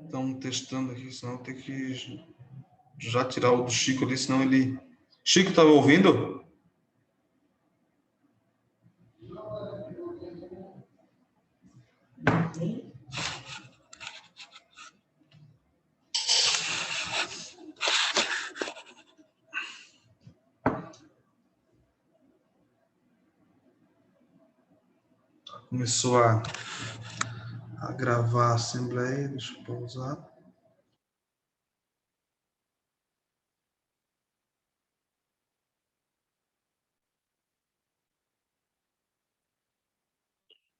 Estamos testando aqui, senão tem que já tirar o do Chico ali, senão ele... Chico, tá ouvindo? Começou a gravar a assembleia, deixa eu pausar.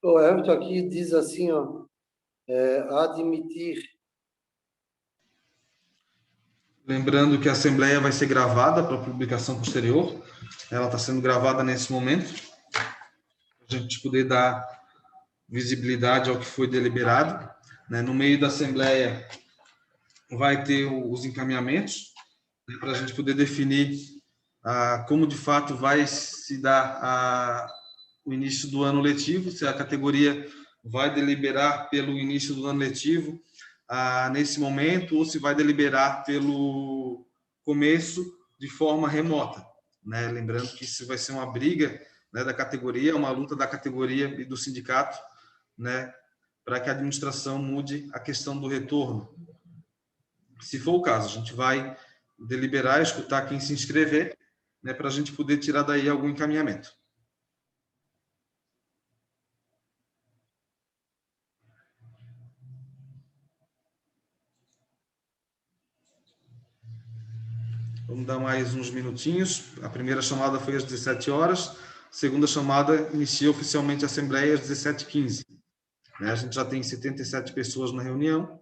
O Everton aqui diz assim, ó, admitir. Lembrando que a assembleia vai ser gravada para publicação posterior. Ela está sendo gravada nesse momento, para a gente poder dar visibilidade ao que foi deliberado. No meio da assembleia vai ter os encaminhamentos, para a gente poder definir como de fato vai se dar o início do ano letivo, se a categoria vai deliberar pelo início do ano letivo nesse momento, ou se vai deliberar pelo começo de forma remota. Lembrando que isso vai ser uma briga da categoria, uma luta da categoria e do sindicato, para que a administração mude a questão do retorno. Se for o caso, a gente vai deliberar, escutar quem se inscrever, para a gente poder tirar daí algum encaminhamento. Vamos dar mais uns minutinhos. A primeira chamada foi às 17 horas, a segunda chamada inicia oficialmente a Assembleia às 17h15. A gente já tem 77 pessoas na reunião.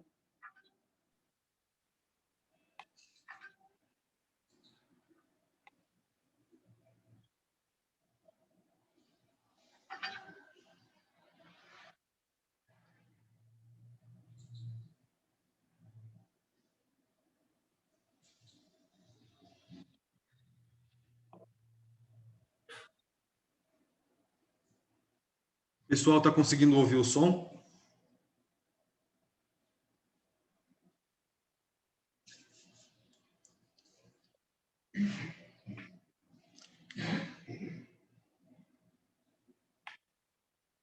O pessoal está conseguindo ouvir o som?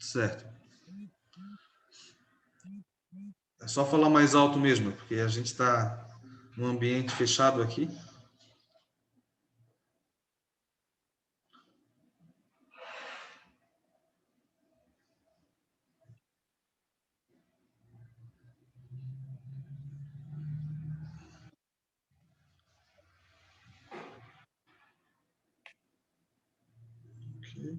Certo. É só falar mais alto mesmo, porque a gente está num ambiente fechado aqui. Okay.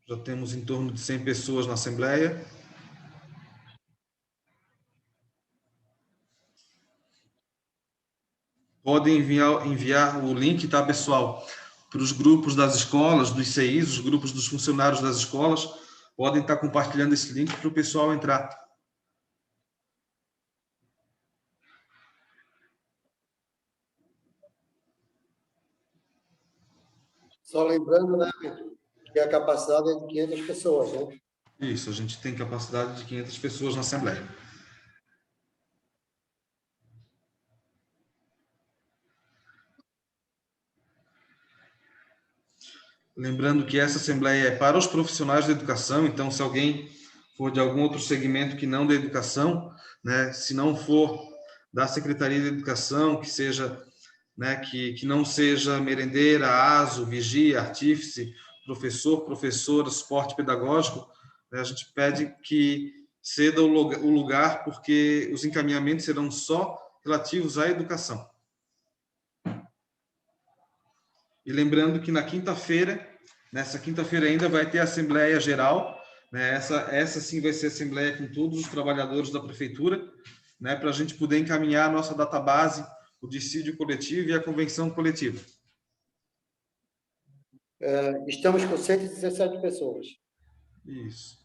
Já temos em torno de 100 pessoas na Assembleia. Podem enviar o link, tá, pessoal, para os grupos das escolas, dos CIs, os grupos dos funcionários das escolas. Podem estar compartilhando esse link para o pessoal entrar. Só lembrando, né, que a capacidade é de 500 pessoas, né? Isso, a gente tem capacidade de 500 pessoas na Assembleia. Lembrando que essa Assembleia é para os profissionais da educação, então se alguém for de algum outro segmento que não da educação, se não for da Secretaria de Educação, que seja, que não seja merendeira, ASO, vigia, artífice, professor, professora, suporte pedagógico, a gente pede que ceda o lugar, porque os encaminhamentos serão só relativos à educação. E lembrando que na quinta-feira, nessa quinta-feira ainda vai ter a Assembleia Geral, essa sim vai ser a Assembleia com todos os trabalhadores da Prefeitura, para a gente poder encaminhar a nossa database, o dissídio coletivo e a convenção coletiva. Estamos com 117 pessoas. Isso.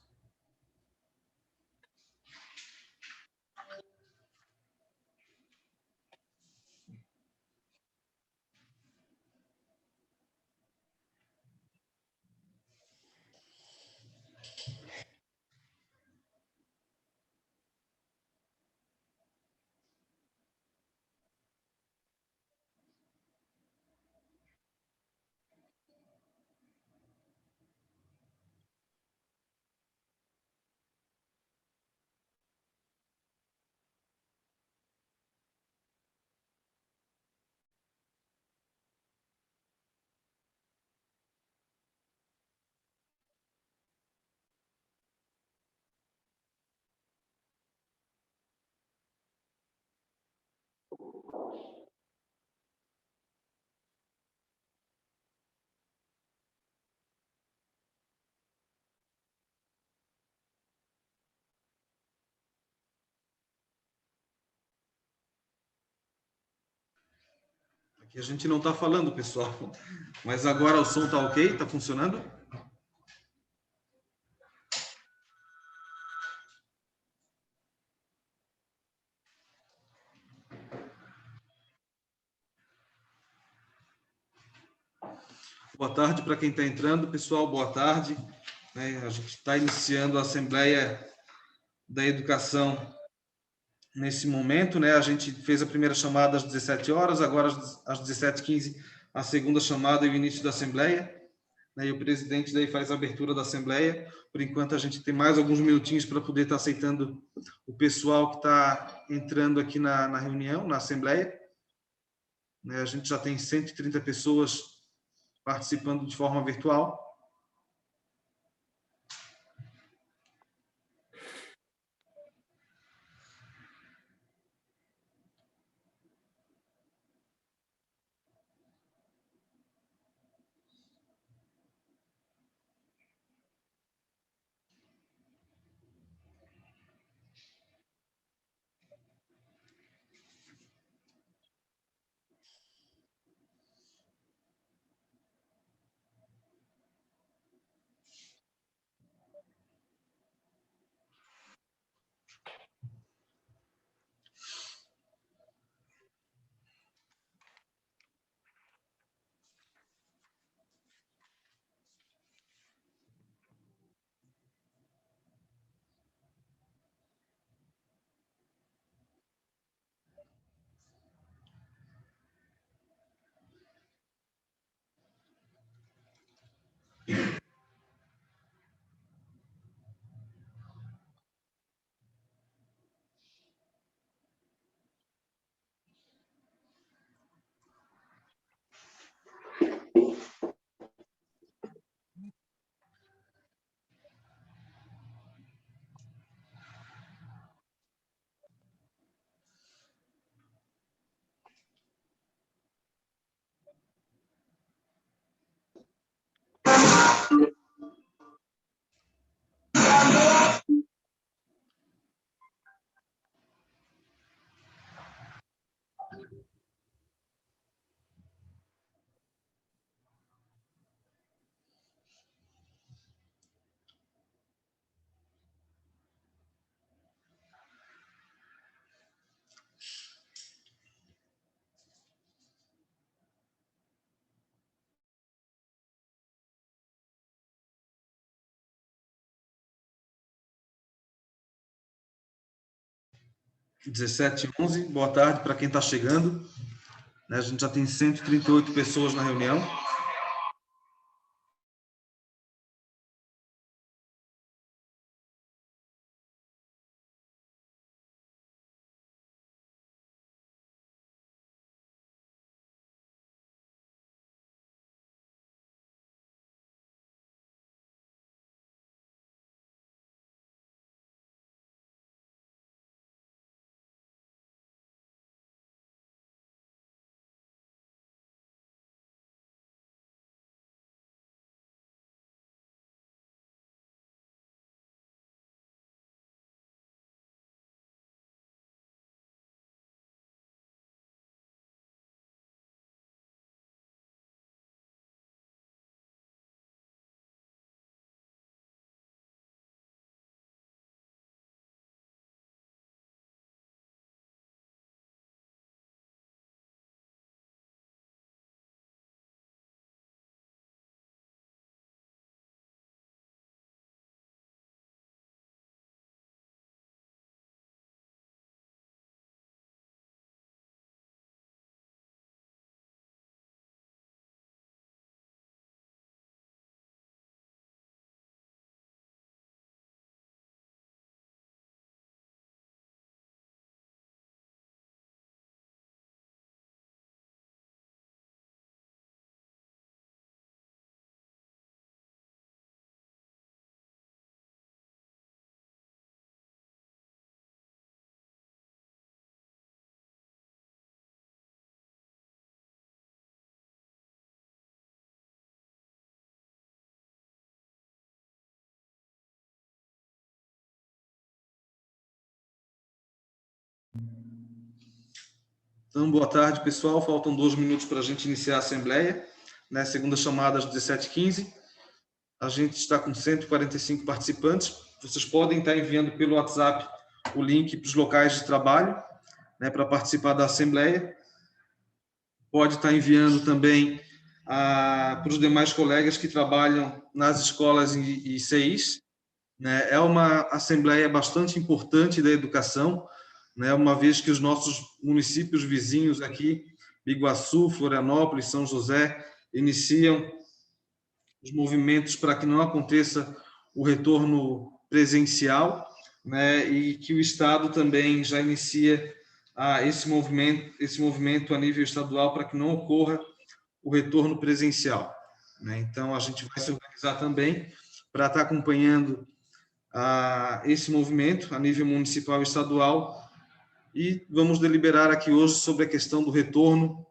Aqui a gente não está falando, pessoal. Mas agora o som está ok? Está funcionando? Boa tarde para quem está entrando, pessoal. Boa tarde. A gente está iniciando a Assembleia da Educação nesse momento, né? A gente fez a primeira chamada às 17 horas, agora às 17h15 a segunda chamada e o início da Assembleia. E o presidente daí faz a abertura da Assembleia. Por enquanto a gente tem mais alguns minutinhos para poder estar aceitando o pessoal que está entrando aqui na reunião, na Assembleia. A gente já tem 130 pessoas participando de forma virtual. Às 17h11, boa tarde para quem está chegando. A gente já tem 138 pessoas na reunião. Então, boa tarde, pessoal. Faltam 2 minutos para a gente iniciar a Assembleia, né? Segunda chamada às 17h15. A gente está com 145 participantes. Vocês podem estar enviando pelo WhatsApp o link para os locais de trabalho, né, para participar da Assembleia. Pode estar enviando também para os demais colegas que trabalham nas escolas e CIs. Né? É uma Assembleia bastante importante da educação, né, uma vez que os nossos municípios vizinhos aqui, Biguaçu, Florianópolis, São José, iniciam os movimentos para que não aconteça o retorno presencial, né, e que o Estado também já inicia esse movimento a nível estadual para que não ocorra o retorno presencial. Né? Então, a gente vai se organizar também para estar acompanhando esse movimento a nível municipal e estadual, e vamos deliberar aqui hoje sobre a questão do retorno,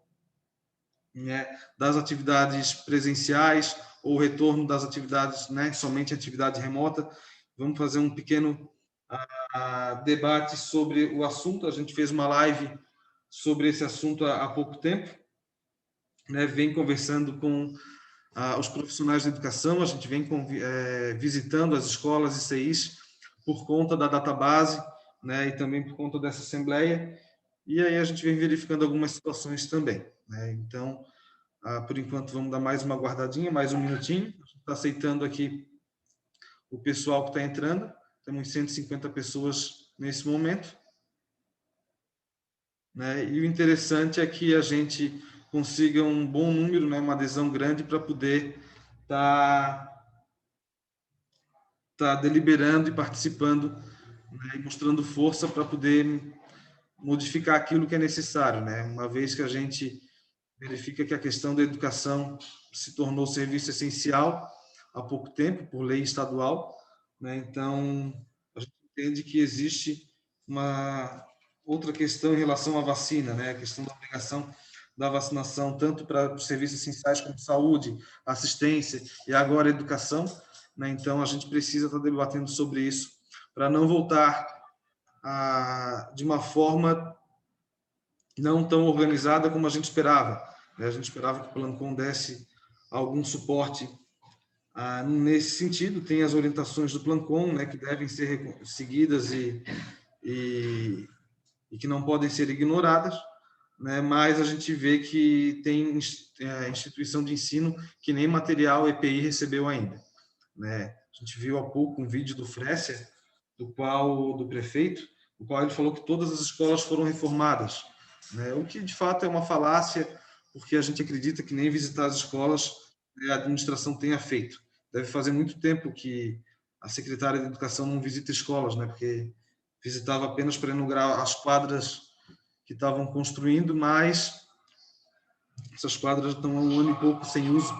né, das atividades presenciais ou retorno das atividades, né, somente atividade remota. Vamos fazer um pequeno debate sobre o assunto. A gente fez uma live sobre esse assunto há pouco tempo, né, vem conversando com os profissionais da educação, a gente vem visitando as escolas e CIs por conta da database, né, e também por conta dessa assembleia, e aí a gente vem verificando algumas situações também. Né? Então, por enquanto, vamos dar mais uma guardadinha, mais um minutinho. A gente está aceitando aqui o pessoal que está entrando, temos 150 pessoas nesse momento. Né? E o interessante é que a gente consiga um bom número, né, uma adesão grande para poder estar deliberando e participando, né, e mostrando força para poder modificar aquilo que é necessário, né? Uma vez que a gente verifica que a questão da educação se tornou serviço essencial há pouco tempo, por lei estadual, né? Então, a gente entende que existe uma outra questão em relação à vacina, né? A questão da obrigação da vacinação, tanto para os serviços essenciais como saúde, assistência e agora educação, né? Então, a gente precisa estar debatendo sobre isso para não voltar de uma forma não tão organizada como a gente esperava. Né? A gente esperava que o Plancon desse algum suporte nesse sentido. Tem as orientações do Plancon, né, que devem ser seguidas e que não podem ser ignoradas, né? Mas a gente vê que tem instituição de ensino que nem material EPI recebeu ainda. Né? A gente viu há pouco um vídeo do Frécia, do prefeito, no qual ele falou que todas as escolas foram reformadas, né? O que de fato é uma falácia, porque a gente acredita que nem visitar as escolas, né, a administração tenha feito. Deve fazer muito tempo que a secretária de Educação não visita escolas, né? Porque visitava apenas para inaugurar as quadras que estavam construindo, mas essas quadras estão há 1 ano e pouco sem uso.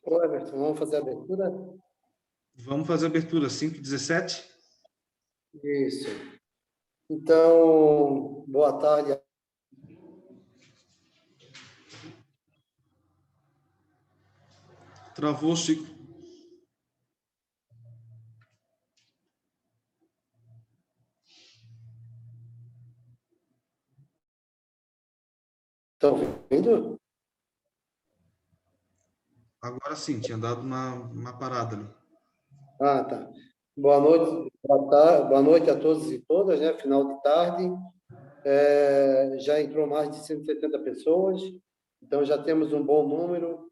Ô, Everton, vamos fazer a abertura? Vamos fazer a abertura, 5h17. Isso. Então, boa tarde. Travou, Chico. Estão ouvindo? Agora sim, tinha dado uma parada ali. Ah, tá. Boa noite, boa noite a todos e todas, né? Final de tarde. Já entrou mais de 170 pessoas, então já temos um bom número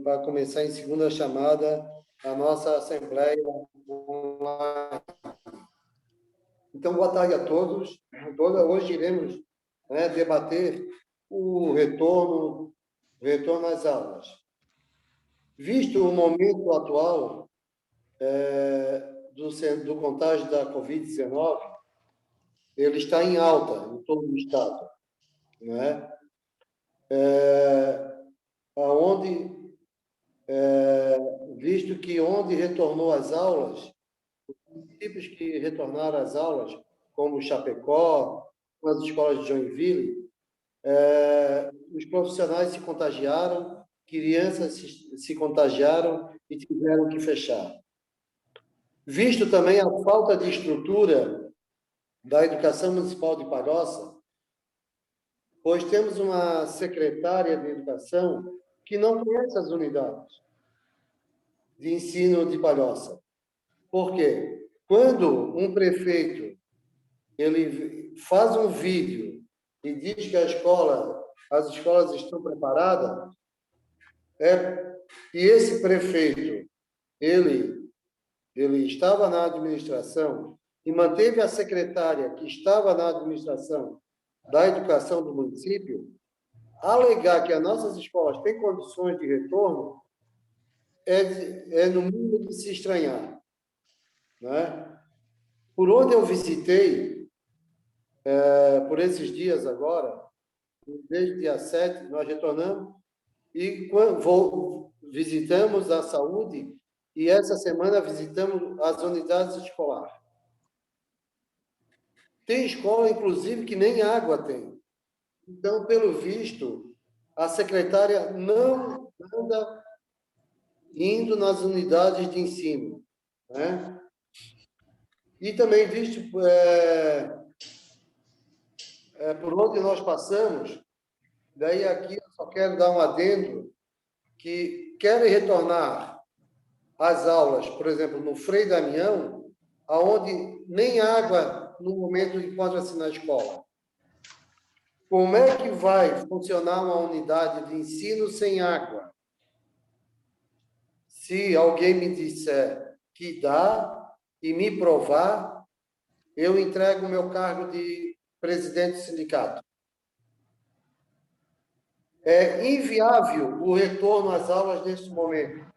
para começar em segunda chamada a nossa Assembleia online. Então, boa tarde a todos. Hoje iremos, né, debater o retorno às aulas. Visto o momento atual do contágio da Covid-19, ele está em alta em todo o estado, né? Visto que onde retornou às aulas, os municípios que retornaram às aulas, como Chapecó, as escolas de Joinville, os profissionais se contagiaram, crianças se contagiaram e tiveram que fechar. Visto também a falta de estrutura da Educação Municipal de Palhoça, pois temos uma secretária de Educação que não conhece as unidades de ensino de Palhoça. Por quê? Quando um prefeito ele faz um vídeo e diz que as escolas estão preparadas, e esse prefeito, ele estava na administração e manteve a secretária que estava na administração da educação do município, alegar que as nossas escolas têm condições de retorno é no mínimo de se estranhar, né? Por onde eu visitei, por esses dias agora, desde dia 7, nós retornamos e visitamos a saúde e essa semana visitamos as unidades escolares. Tem escola, inclusive, que nem água tem. Então, pelo visto, a secretária não anda indo nas unidades de ensino, né? E também, visto por onde nós passamos, daí aqui eu só quero dar um adendo, que querem retornar às aulas, por exemplo, no Frei Damião, aonde nem água no momento encontra-se na escola. Como é que vai funcionar uma unidade de ensino sem água? Se alguém me disser que dá e me provar, eu entrego o meu cargo de presidente do sindicato. É inviável o retorno às aulas neste momento.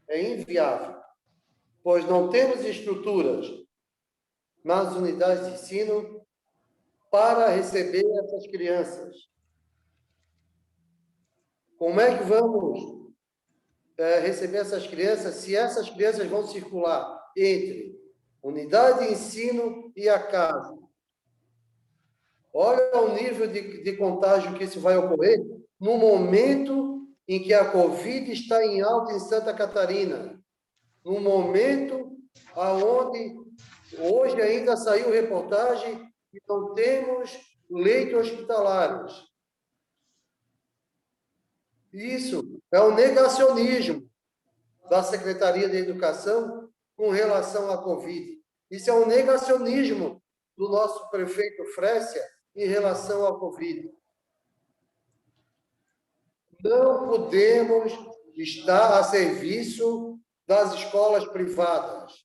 É inviável, pois não temos estruturas nas unidades de ensino para receber essas crianças. Como é que vamos receber essas crianças se essas crianças vão circular entre unidade de ensino e a casa? Olha o nível de contágio que isso vai ocorrer no momento em que a Covid está em alta em Santa Catarina, no momento aonde hoje ainda saiu reportagem que não temos leitos hospitalares. Isso é o negacionismo da Secretaria de Educação com relação à Covid. Isso é um negacionismo do nosso prefeito Frécia em relação à Covid. Não podemos estar a serviço das escolas privadas.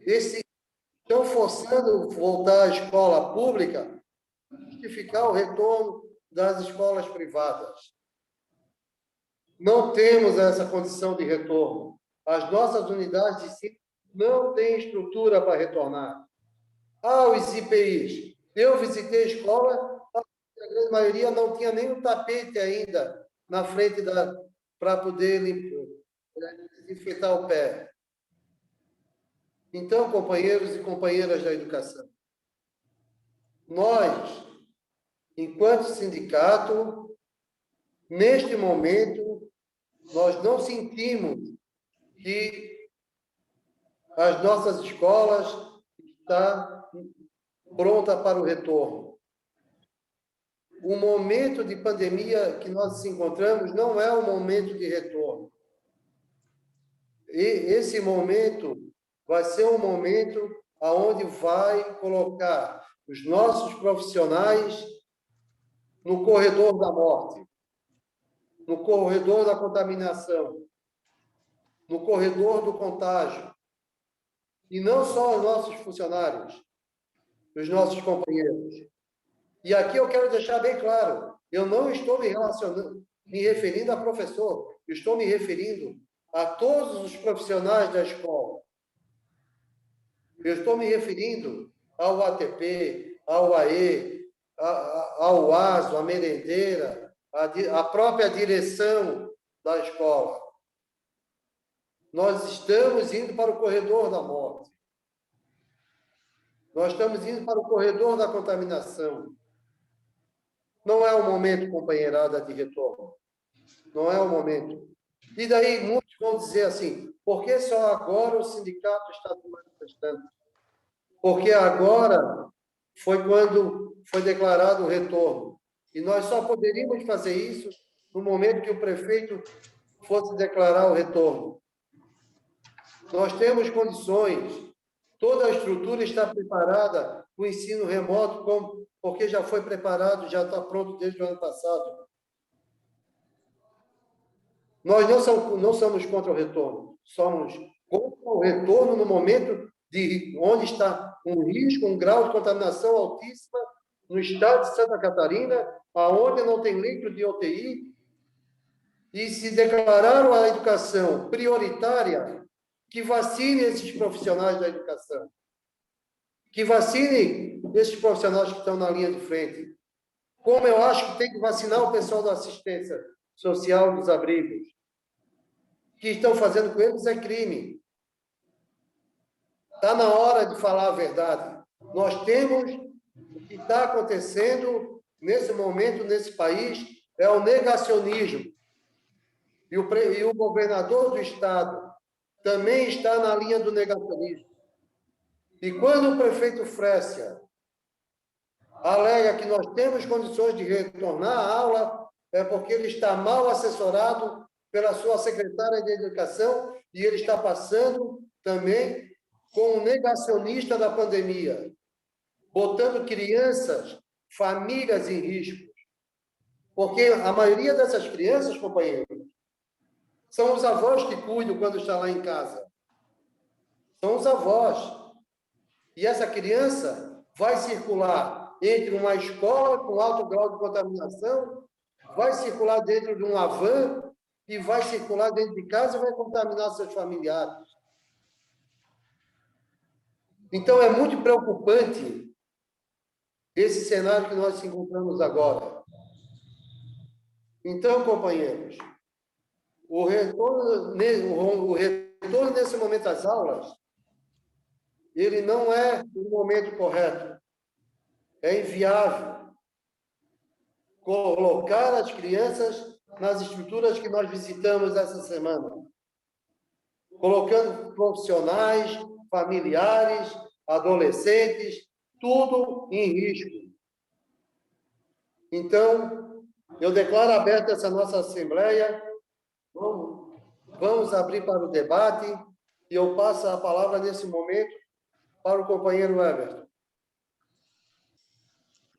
Estão forçando voltar à escola pública, justificar o retorno das escolas privadas. Não temos essa condição de retorno. As nossas unidades de ensino não têm estrutura para retornar. Os IPIs. Eu visitei a escola, a grande maioria não tinha nem um tapete ainda na frente para poder desinfetar o pé. Então, companheiros e companheiras da educação, nós, enquanto sindicato, neste momento, nós não sentimos que as nossas escolas estão prontas para o retorno. O momento de pandemia que nós nos encontramos não é um momento de retorno. E esse momento vai ser um momento onde vai colocar os nossos profissionais no corredor da morte, no corredor da contaminação, no corredor do contágio. E não só os nossos funcionários, os nossos companheiros. E aqui eu quero deixar bem claro, eu não estou me referindo a professor, eu estou me referindo a todos os profissionais da escola. Eu estou me referindo ao ATP, ao AE, ao ASO, à merendeira, à própria direção da escola. Nós estamos indo para o corredor da morte. Nós estamos indo para o corredor da contaminação. Não é o momento, companheirada, de retorno. Não é o momento. E daí muitos vão dizer assim, por que só agora o sindicato está se manifestando? Porque agora foi quando foi declarado o retorno. E nós só poderíamos fazer isso no momento que o prefeito fosse declarar o retorno. Nós temos condições, toda a estrutura está preparada, o ensino remoto, porque já foi preparado, já está pronto desde o ano passado. Nós não somos contra o retorno, somos contra o retorno no momento onde está um risco, um grau de contaminação altíssima no estado de Santa Catarina, aonde não tem leito de UTI, e se declararam a educação prioritária, que vacine esses profissionais da educação, que vacine esses profissionais que estão na linha de frente. Como eu acho que tem que vacinar o pessoal da assistência social dos abrigos. O que estão fazendo com eles é crime. Está na hora de falar a verdade. Nós temos o que está acontecendo nesse momento, nesse país, é o negacionismo. E o governador do estado também está na linha do negacionismo. E quando o prefeito Frécia alega que nós temos condições de retornar à aula, é porque ele está mal assessorado pela sua secretária de Educação e ele está passando também como negacionista da pandemia, botando crianças, famílias em risco. Porque a maioria dessas crianças, companheiros, são os avós que cuidam quando está lá em casa. São os avós. E essa criança vai circular entre uma escola com alto grau de contaminação, vai circular dentro de uma van e vai circular dentro de casa e vai contaminar seus familiares. Então, é muito preocupante esse cenário que nós nos encontramos agora. Então, companheiros, o retorno nesse momento às aulas, ele não é o momento correto. É inviável colocar as crianças nas estruturas que nós visitamos essa semana, colocando profissionais, familiares, adolescentes, tudo em risco. Então, eu declaro aberta essa nossa assembleia, vamos abrir para o debate, e eu passo a palavra nesse momento para o companheiro Everton.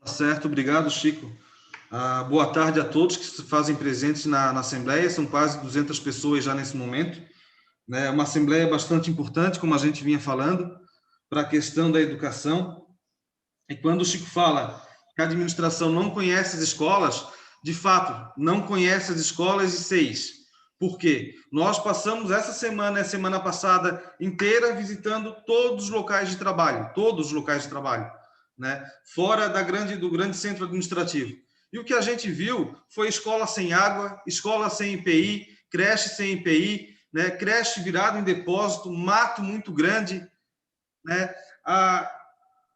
Certo, obrigado, Chico. Boa tarde a todos que se fazem presentes na Assembleia, são quase 200 pessoas já nesse momento. É uma Assembleia bastante importante, como a gente vinha falando, para a questão da educação. E quando o Chico fala que a administração não conhece as escolas, de fato, não conhece as escolas e 6. Por quê? Nós passamos essa semana e a semana passada inteira visitando todos os locais de trabalho, né? Fora do grande centro administrativo. E o que a gente viu foi escola sem água, escola sem EPI, creche sem EPI, né? Creche virado em depósito, mato muito grande, né?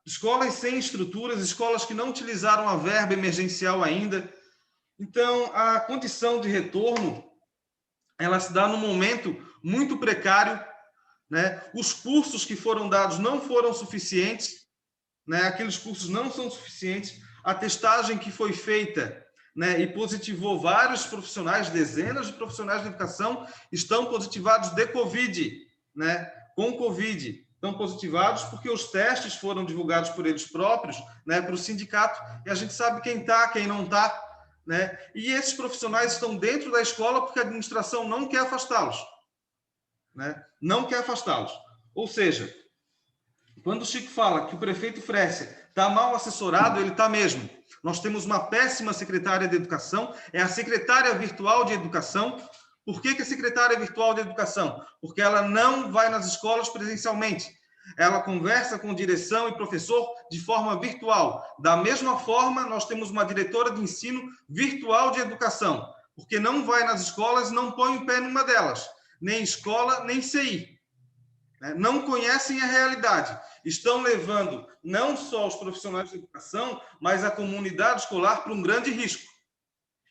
Escolas sem estruturas, escolas que não utilizaram a verba emergencial ainda. Então, a condição de retorno, ela se dá num momento muito precário, né? Os cursos que foram dados não foram suficientes, né? Aqueles cursos não são suficientes. A testagem que foi feita, né, e positivou vários profissionais, dezenas de profissionais de educação estão positivados de Covid, né? Com Covid. Estão positivados porque os testes foram divulgados por eles próprios, né, para o sindicato, e a gente sabe quem está, quem não está, né? E esses profissionais estão dentro da escola porque a administração não quer afastá-los, né? Não quer afastá-los. Ou seja, quando o Chico fala que o prefeito Frécia está mal assessorado, ele está mesmo. Nós temos uma péssima secretária de educação, é a secretária virtual de educação. Por que a secretária virtual de educação? Porque ela não vai nas escolas presencialmente. Ela conversa com direção e professor de forma virtual. Da mesma forma, nós temos uma diretora de ensino virtual de educação, porque não vai nas escolas e não põe o pé numa delas, nem escola, nem CI. né? Não conhecem a realidade. Estão levando não só os profissionais de educação, mas a comunidade escolar para um grande risco.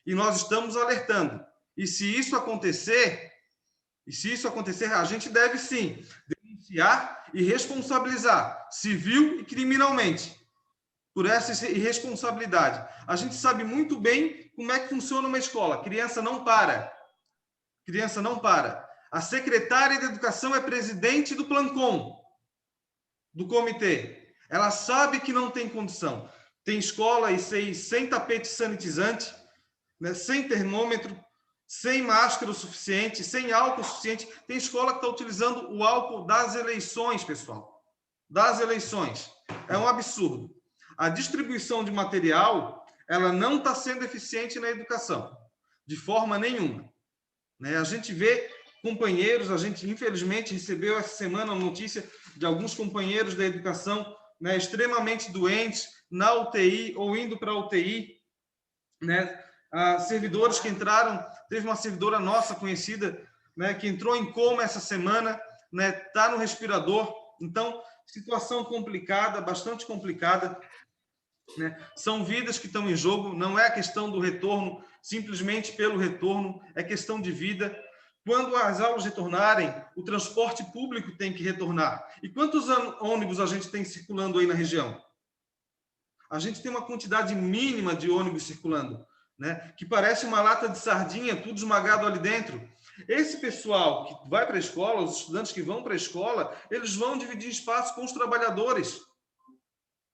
E nós estamos alertando. E se isso acontecer, a gente deve sim denunciar e responsabilizar civil e criminalmente por essa irresponsabilidade. A gente sabe muito bem como é que funciona uma escola. Criança não para. Criança não para. A secretária de educação é presidente do Plancom, do comitê. Ela sabe que não tem condição. Tem escola e sem tapete sanitizante, né, sem termômetro, sem máscara o suficiente, sem álcool suficiente. Tem escola que está utilizando o álcool das eleições, pessoal. Das eleições. É um absurdo. A distribuição de material, ela não está sendo eficiente na educação, de forma nenhuma. Né? A gente vê companheiros, a gente infelizmente recebeu essa semana a notícia de alguns companheiros da educação, né, extremamente doentes, na UTI ou indo para a UTI, né? Servidores que entraram, teve uma servidora nossa conhecida, né, que entrou em coma essa semana, né, tá no respirador. Então, situação complicada, bastante complicada, né? São vidas que estão em jogo, não é a questão do retorno, simplesmente pelo retorno, é questão de vida. Quando as aulas retornarem, o transporte público tem que retornar. E quantos ônibus a gente tem circulando aí na região? A gente tem uma quantidade mínima de ônibus circulando, né? Que parece uma lata de sardinha, tudo esmagado ali dentro. Esse pessoal que vai para a escola, os estudantes que vão para a escola, eles vão dividir espaço com os trabalhadores.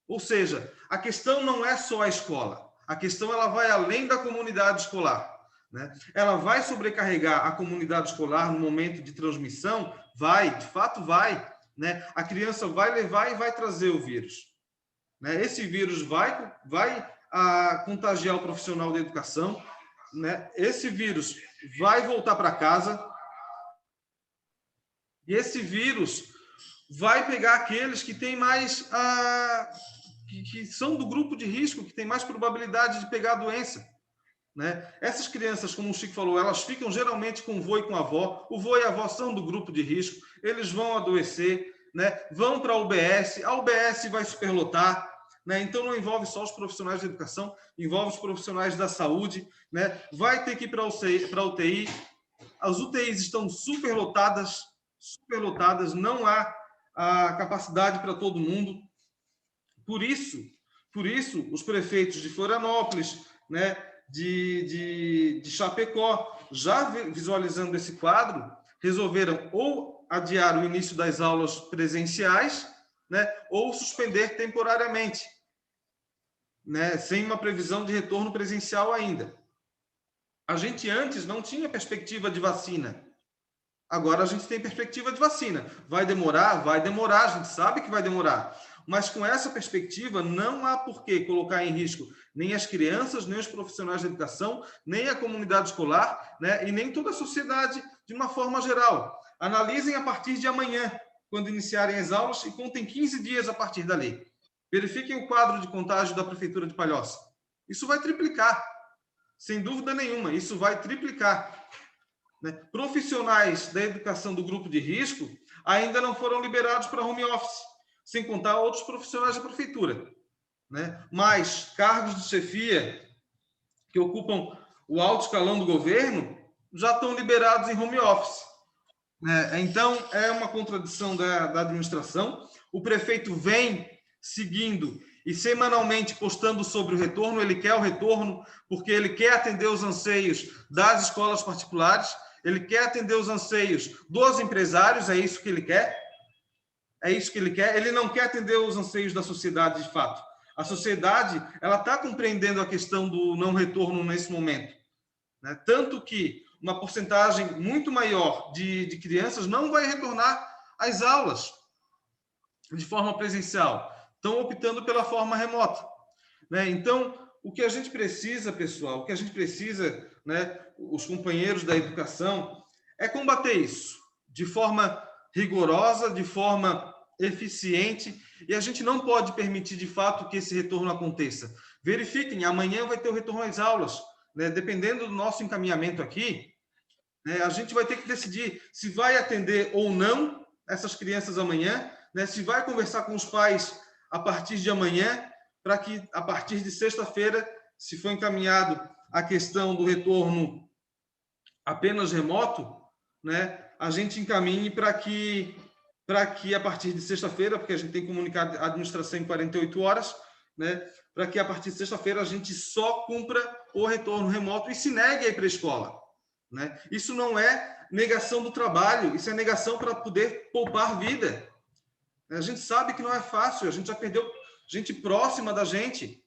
Ou seja, a questão não é só a escola. A questão ela vai além da comunidade escolar, né? Ela vai sobrecarregar a comunidade escolar no momento de transmissão? Vai, de fato vai, né? A criança vai levar e vai trazer o vírus, né? Esse vírus vai contagiar o profissional da educação, né? Esse vírus vai voltar para casa e esse vírus vai pegar aqueles que têm mais que são do grupo de risco, que tem mais probabilidade de pegar a doença, né? Essas crianças, como o Chico falou, elas ficam geralmente com o vô e com a avó. O vô e a avó são do grupo de risco, eles vão adoecer, né? Vão para a UBS vai superlotar, né? Então não envolve só os profissionais de educação, envolve os profissionais da saúde, né? Vai ter que ir para a UTI. As UTIs estão superlotadas, não há a capacidade para todo mundo. Por isso, os prefeitos de Florianópolis, né, de Chapecó, já visualizando esse quadro, resolveram ou adiar o início das aulas presenciais, né, ou suspender temporariamente, né, sem uma previsão de retorno presencial ainda. A gente antes não tinha perspectiva de vacina. Agora a gente tem perspectiva de vacina. Vai demorar? Vai demorar, a gente sabe que vai demorar. Mas com essa perspectiva, não há por que colocar em risco nem as crianças, nem os profissionais de educação, nem a comunidade escolar, né, e nem toda a sociedade de uma forma geral. Analisem a partir de amanhã, quando iniciarem as aulas, e contem 15 dias a partir dali. Verifiquem o quadro de contágio da Prefeitura de Palhoça. Isso vai triplicar, sem dúvida nenhuma, isso vai triplicar. Né? Profissionais da educação do grupo de risco ainda não foram liberados para home office, sem contar outros profissionais da prefeitura, né? Mas cargos de chefia que ocupam o alto escalão do governo já estão liberados em home office, né? Então, é uma contradição da administração. O prefeito vem seguindo e semanalmente postando sobre o retorno. Ele quer o retorno porque ele quer atender os anseios das escolas particulares, ele quer atender os anseios dos empresários, é isso que ele quer. É isso que ele quer. Ele não quer atender os anseios da sociedade de fato. A sociedade, ela está compreendendo a questão do não retorno nesse momento, né? Tanto que uma porcentagem muito maior de crianças não vai retornar às aulas de forma presencial. Estão optando pela forma remota, né? Então, o que a gente precisa, pessoal, o que a gente precisa, né, os companheiros da educação, é combater isso de forma rigorosa, de forma eficiente, e a gente não pode permitir de fato que esse retorno aconteça. Verifiquem, amanhã vai ter o retorno às aulas, né? Dependendo do nosso encaminhamento aqui, né, a gente vai ter que decidir se vai atender ou não essas crianças amanhã, né? Se vai conversar com os pais a partir de amanhã, para que a partir de sexta-feira, se for encaminhado a questão do retorno apenas remoto, né? A gente encaminhe para que a partir de sexta-feira, porque a gente tem que comunicar a administração em 48 horas, né? Para que a partir de sexta-feira a gente só cumpra o retorno remoto e se negue a ir para a escola, né? Isso não é negação do trabalho, isso é negação para poder poupar vida. A gente sabe que não é fácil, a gente já perdeu gente próxima da gente,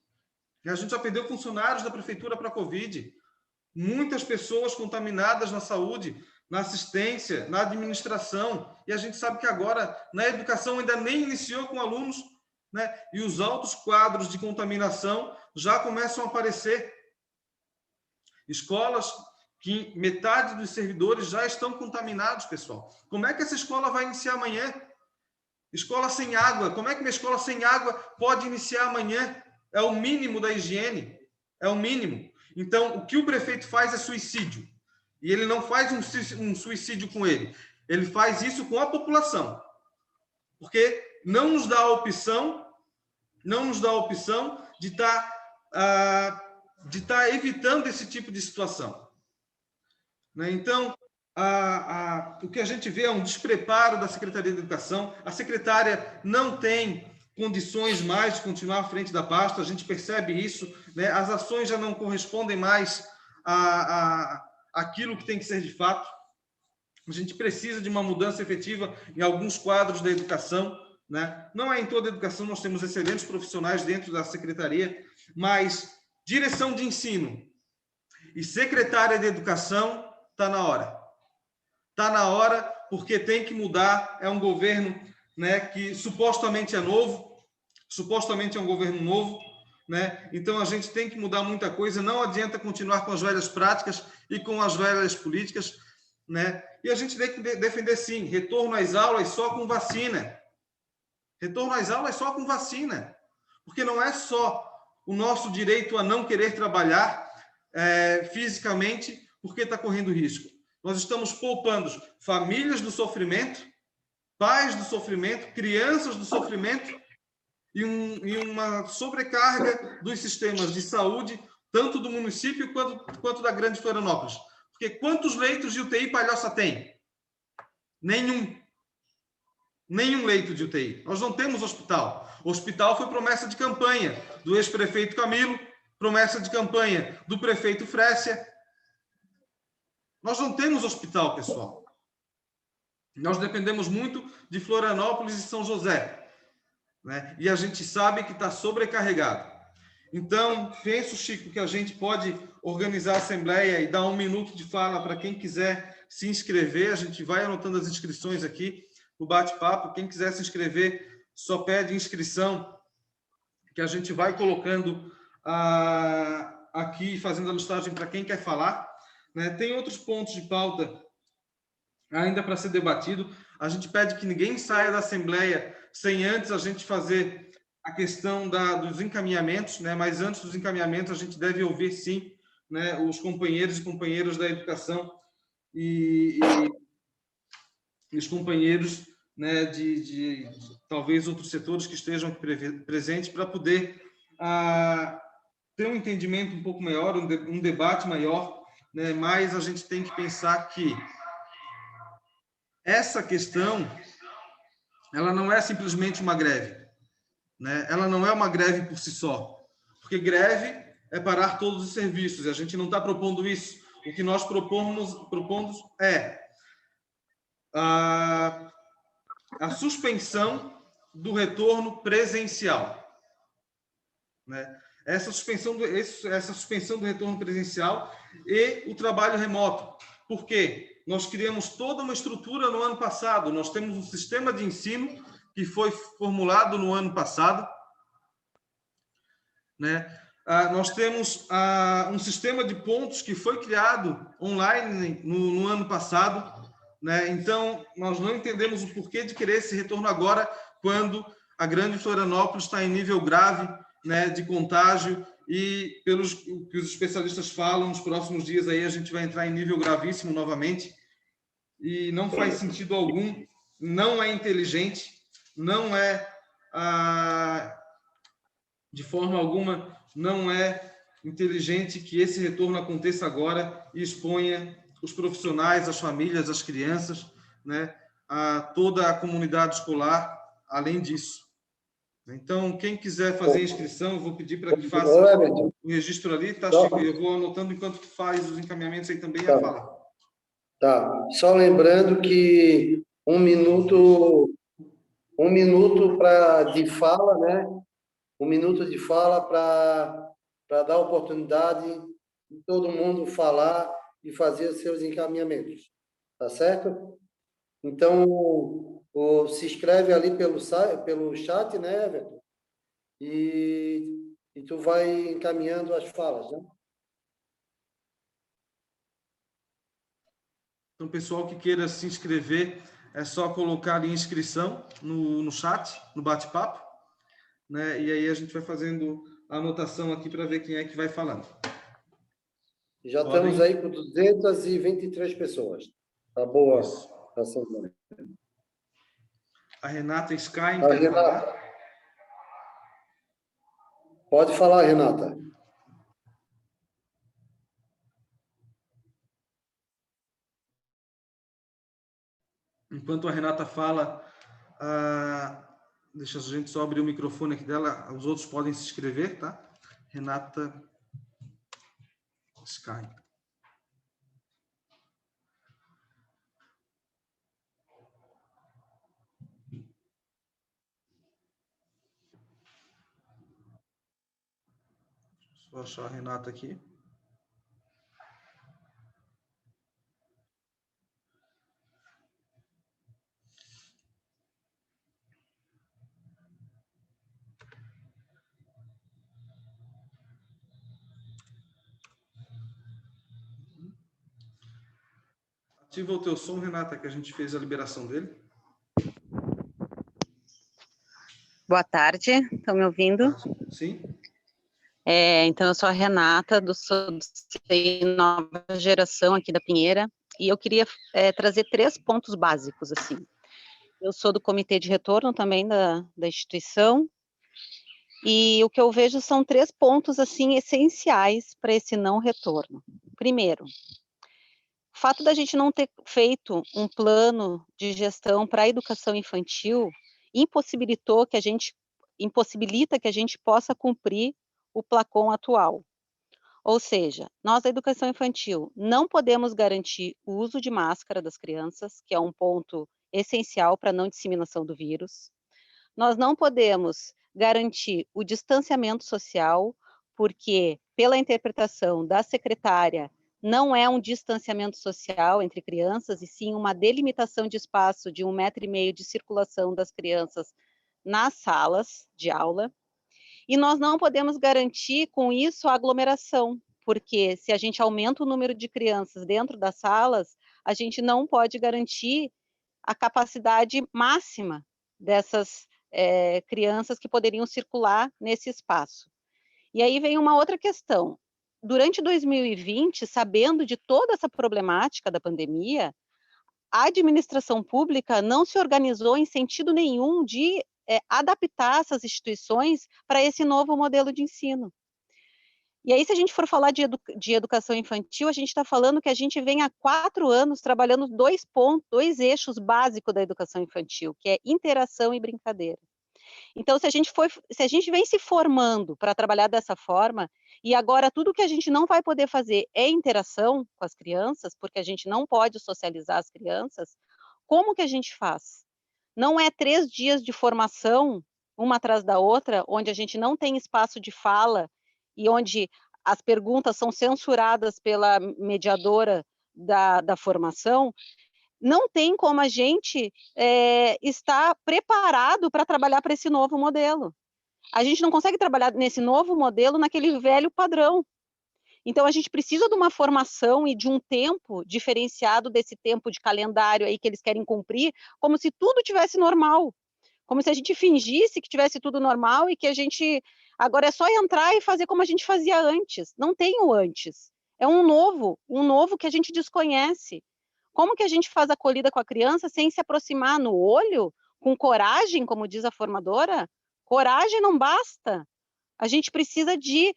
a gente já perdeu funcionários da prefeitura para a Covid, muitas pessoas contaminadas na saúde, na assistência, na administração, e a gente sabe que agora na educação ainda nem iniciou com alunos, né? E os altos quadros de contaminação já começam a aparecer. Escolas que metade dos servidores já estão contaminados, pessoal. Como é que essa escola vai iniciar amanhã? Escola sem água. Como é que uma escola sem água pode iniciar amanhã? É o mínimo da higiene. É o mínimo. Então, o que o prefeito faz é suicídio. E ele não faz um suicídio com ele. Ele faz isso com a população. Porque não nos dá a opção de estar evitando esse tipo de situação. Né? Então, o que a gente vê é um despreparo da Secretaria de Educação. A secretária não tem condições mais de continuar à frente da pasta, a gente percebe isso, né? As ações já não correspondem mais àquilo que tem que ser de fato. A gente precisa de uma mudança efetiva em alguns quadros da educação, né? Não é em toda a educação, nós temos excelentes profissionais dentro da secretaria, mas direção de ensino e secretária de educação está na hora. Está na hora, porque tem que mudar. É um governo, né, que supostamente é novo, supostamente é um governo novo, né? Então a gente tem que mudar muita coisa. Não adianta continuar com as velhas práticas e com as velhas políticas, né? E a gente tem que defender, sim, retorno às aulas só com vacina. Retorno às aulas só com vacina. Porque não é só o nosso direito a não querer trabalhar fisicamente porque está correndo risco. Nós estamos poupando famílias do sofrimento, pais do sofrimento, crianças do sofrimento e uma sobrecarga dos sistemas de saúde, tanto do município quanto da Grande Florianópolis. Porque quantos leitos de UTI Palhoça tem? Nenhum. Nenhum leito de UTI. Nós não temos hospital. O hospital foi promessa de campanha do ex-prefeito Camilo, promessa de campanha do prefeito Frécia. Nós não temos hospital, pessoal. Nós dependemos muito de Florianópolis e São José, né? E a gente sabe que está sobrecarregado. Então, penso, Chico, que a gente pode organizar a assembleia e dar 1 minuto de fala para quem quiser se inscrever. A gente vai anotando as inscrições aqui no bate-papo. Quem quiser se inscrever, só pede inscrição, que a gente vai colocando aqui, fazendo a listagem para quem quer falar, né? Tem outros pontos de pauta ainda para ser debatido. A gente pede que ninguém saia da Assembleia sem antes a gente fazer a questão dos encaminhamentos, né? Mas antes dos encaminhamentos, a gente deve ouvir, sim, né, os companheiros e companheiras da educação e os companheiros, né, de talvez outros setores que estejam aqui presentes para poder ter um entendimento um pouco maior, um debate maior, né? Mas a gente tem que pensar que essa questão, ela não é simplesmente uma greve, né? Ela não é uma greve por si só, porque greve é parar todos os serviços, e a gente não está propondo isso. O que nós propomos é a suspensão do retorno presencial, né? Essa suspensão do retorno presencial e o trabalho remoto. Por quê? Nós criamos toda uma estrutura no ano passado. Nós temos um sistema de ensino que foi formulado no ano passado, né? Nós temos um sistema de pontos que foi criado online no ano passado, né? Então, nós não entendemos o porquê de querer esse retorno agora, quando a Grande Florianópolis está em nível grave, né, de contágio, e pelos que os especialistas falam, nos próximos dias aí a gente vai entrar em nível gravíssimo novamente, e não faz sentido algum não é inteligente, não é, de forma alguma, não é inteligente que esse retorno aconteça agora e exponha os profissionais, as famílias, as crianças, né, a toda a comunidade escolar, além disso. Então, quem quiser fazer a inscrição, eu vou pedir para que faça o registro ali, tá, Chico? Eu vou anotando enquanto tu faz os encaminhamentos aí também a fala. Tá. Só lembrando que um minuto de fala, né? Um minuto de fala para dar oportunidade de todo mundo falar e fazer os seus encaminhamentos. Tá certo? Então, se inscreve ali pelo chat, né, Everton? E tu vai encaminhando as falas, né? Então, pessoal que queira se inscrever, é só colocar ali inscrição no chat, no bate-papo, né? E aí a gente vai fazendo a anotação aqui para ver quem é que vai falando. Já estamos aí com 223 pessoas. Tá boa. Isso. Assembleia. A Renata Sky quer falar? Pode falar, Renata. Enquanto a Renata fala, deixa a gente só abrir o microfone aqui dela, os outros podem se inscrever, tá? Renata Sky. Vou achar a Renata aqui. Ativa o teu som, Renata, que a gente fez a liberação dele. Boa tarde, estão me ouvindo? Sim. Então, eu sou a Renata, do CI Nova Geração, aqui da Pinheira, e eu queria trazer 3 pontos básicos, assim. Eu sou do comitê de retorno também da instituição, e o que eu vejo são 3 pontos, assim, essenciais para esse não retorno. Primeiro, o fato da gente não ter feito um plano de gestão para a educação infantil impossibilita que a gente possa cumprir o Placon atual. Ou seja, nós da educação infantil não podemos garantir o uso de máscara das crianças, que é um ponto essencial para a não disseminação do vírus. Nós não podemos garantir o distanciamento social, porque, pela interpretação da secretária, não é um distanciamento social entre crianças, e sim uma delimitação de espaço de 1,5 metro de circulação das crianças nas salas de aula. E nós não podemos garantir, com isso, a aglomeração, porque se a gente aumenta o número de crianças dentro das salas, a gente não pode garantir a capacidade máxima dessas crianças que poderiam circular nesse espaço. E aí vem uma outra questão. Durante 2020, sabendo de toda essa problemática da pandemia, a administração pública não se organizou em sentido nenhum de adaptar essas instituições para esse novo modelo de ensino. E aí, se a gente for falar de educação infantil, a gente está falando que a gente vem há 4 anos trabalhando 2 eixos básicos da educação infantil, que é interação e brincadeira. Então, se a gente vem se formando para trabalhar dessa forma, e agora tudo que a gente não vai poder fazer é interação com as crianças, porque a gente não pode socializar as crianças, como que a gente faz? Não é 3 dias de formação, uma atrás da outra, onde a gente não tem espaço de fala e onde as perguntas são censuradas pela mediadora da formação, não tem como a gente estar preparado para trabalhar para esse novo modelo. A gente não consegue trabalhar nesse novo modelo naquele velho padrão. Então, a gente precisa de uma formação e de um tempo diferenciado desse tempo de calendário aí que eles querem cumprir, como se tudo tivesse normal. Como se a gente fingisse que tivesse tudo normal e que a gente agora é só entrar e fazer como a gente fazia antes. Não tem o antes. É um novo que a gente desconhece. Como que a gente faz a acolhida com a criança sem se aproximar no olho, com coragem, como diz a formadora? Coragem não basta. A gente precisa de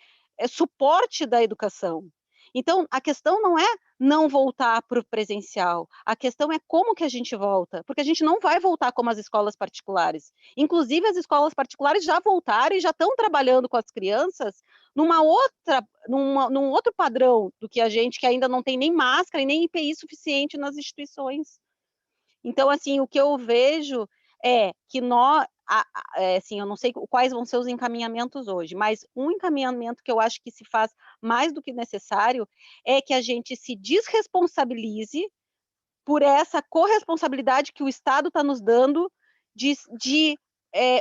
suporte da educação. Então, a questão não é não voltar para o presencial, a questão é como que a gente volta, porque a gente não vai voltar como as escolas particulares. Inclusive, as escolas particulares já voltaram e já estão trabalhando com as crianças num outro padrão do que a gente, que ainda não tem nem máscara e nem IPI suficiente nas instituições. Então, assim, o que eu vejo é que nós, assim, eu não sei quais vão ser os encaminhamentos hoje, mas um encaminhamento que eu acho que se faz mais do que necessário é que a gente se desresponsabilize por essa corresponsabilidade que o Estado está nos dando de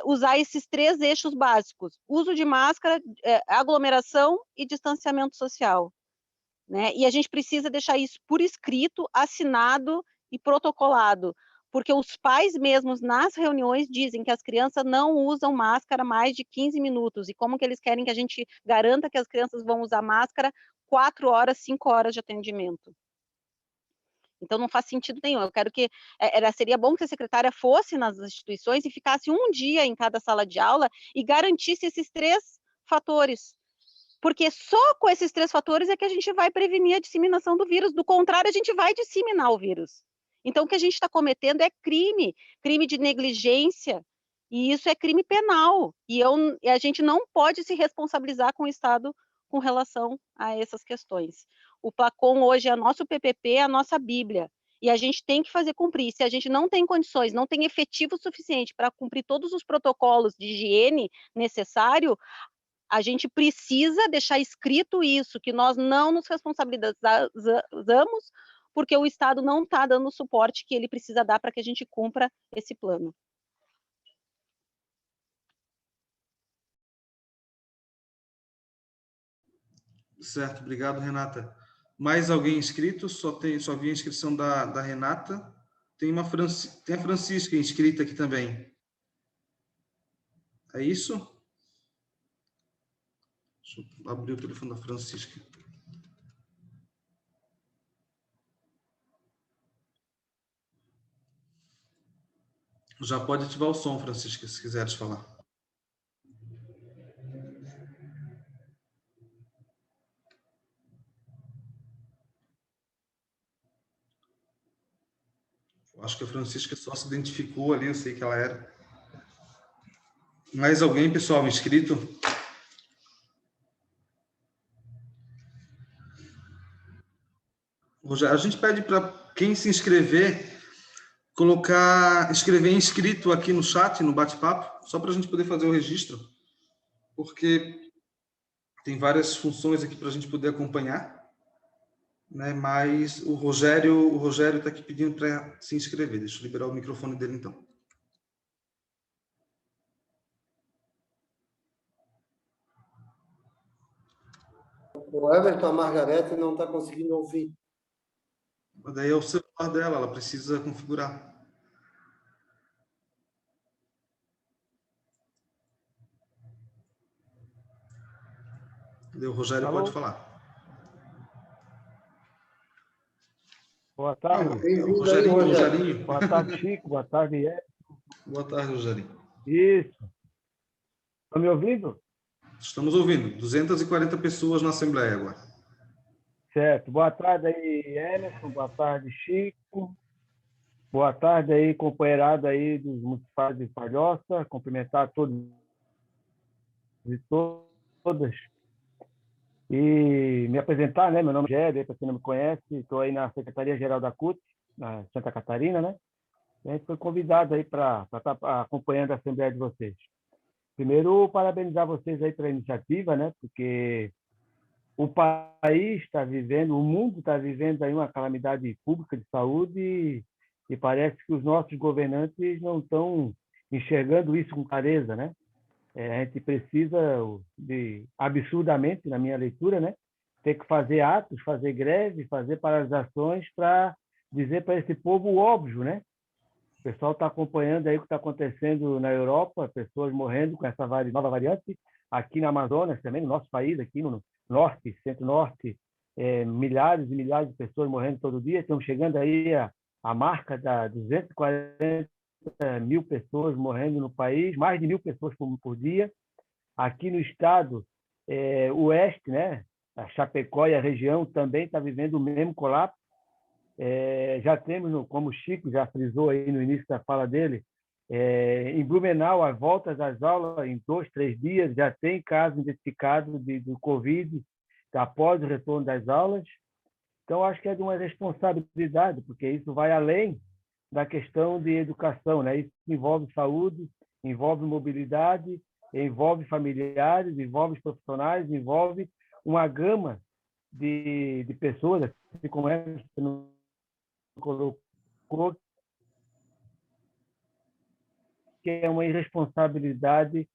usar esses 3 eixos básicos: uso de máscara, aglomeração e distanciamento social. Né? E a gente precisa deixar isso por escrito, assinado e protocolado, porque os pais mesmos nas reuniões dizem que as crianças não usam máscara mais de 15 minutos, e como que eles querem que a gente garanta que as crianças vão usar máscara 4 horas, 5 horas de atendimento? Então não faz sentido nenhum. Eu quero que seria bom que a secretária fosse nas instituições e ficasse um dia em cada sala de aula e garantisse esses 3 fatores. Porque só com esses 3 fatores é que a gente vai prevenir a disseminação do vírus. Do contrário, a gente vai disseminar o vírus. Então, o que a gente está cometendo é crime de negligência, e isso é crime penal. E a gente não pode se responsabilizar com o Estado com relação a essas questões. O Placon hoje é nosso PPP, é a nossa Bíblia, e a gente tem que fazer cumprir. Se a gente não tem condições, não tem efetivo suficiente para cumprir todos os protocolos de higiene necessário, a gente precisa deixar escrito isso, que nós não nos responsabilizamos, porque o Estado não está dando o suporte que ele precisa dar para que a gente cumpra esse plano. Certo, obrigado, Renata. Mais alguém inscrito? Só vi a inscrição da Renata. Tem a Francisca inscrita aqui também. É isso? Deixa eu abrir o telefone da Francisca. Já pode ativar o som, Francisca, se quiseres falar. Acho que a Francisca só se identificou ali, eu sei que ela era. Mais alguém, pessoal, inscrito? A gente pede para quem se inscrever, escrever inscrito aqui no chat, no bate-papo, só para a gente poder fazer o registro, porque tem várias funções aqui para a gente poder acompanhar, né? Mas o Rogério está aqui pedindo para se inscrever. Deixa eu liberar o microfone dele, então. O Everton, a Margarete não está conseguindo ouvir. Mas daí é o celular dela, ela precisa configurar. O Rogério Alô? pode falar. Boa tarde. O Rogerinho. Boa tarde, Chico. Boa tarde, Edson. Boa tarde, Rogerinho. Isso. Estão me ouvindo? Estamos ouvindo. 240 pessoas na Assembleia agora. Certo. Boa tarde aí, Emerson. Boa tarde, Chico. Boa tarde aí, companheirada aí dos municipais de Palhoça. Cumprimentar todos e todas. E me apresentar, né? Meu nome é Rogério, para quem não me conhece, estou aí na Secretaria-Geral da CUT, na Santa Catarina, né? A gente foi convidado aí para estar acompanhando a Assembleia de vocês. Primeiro, parabenizar vocês aí pela iniciativa, né? Porque o país está vivendo, o mundo está vivendo aí uma calamidade pública de saúde e parece que os nossos governantes não estão enxergando isso com clareza, né? A gente precisa, absurdamente, na minha leitura, né, ter que fazer atos, fazer greve, fazer paralisações para dizer para esse povo o óbvio, né? O pessoal está acompanhando aí o que está acontecendo na Europa, pessoas morrendo com essa nova variante, aqui na Amazonas também, no nosso país, aqui no norte, centro-norte, milhares e milhares de pessoas morrendo todo dia. Estamos chegando aí a marca da 240 mil pessoas morrendo no país, mais de 1.000 pessoas por dia. Aqui no estado oeste, né, a Chapecó e a região também está vivendo o mesmo colapso. Já temos, como o Chico já frisou aí no início da fala dele, em Blumenau, a volta das aulas em 2, 3 dias, já tem caso identificado do Covid após o retorno das aulas. Então, acho que é de uma responsabilidade, porque isso vai além da questão de educação, né? Isso envolve saúde, envolve mobilidade, envolve familiares, envolve profissionais, envolve uma gama de pessoas, assim como essa que não colocou, que é uma irresponsabilidade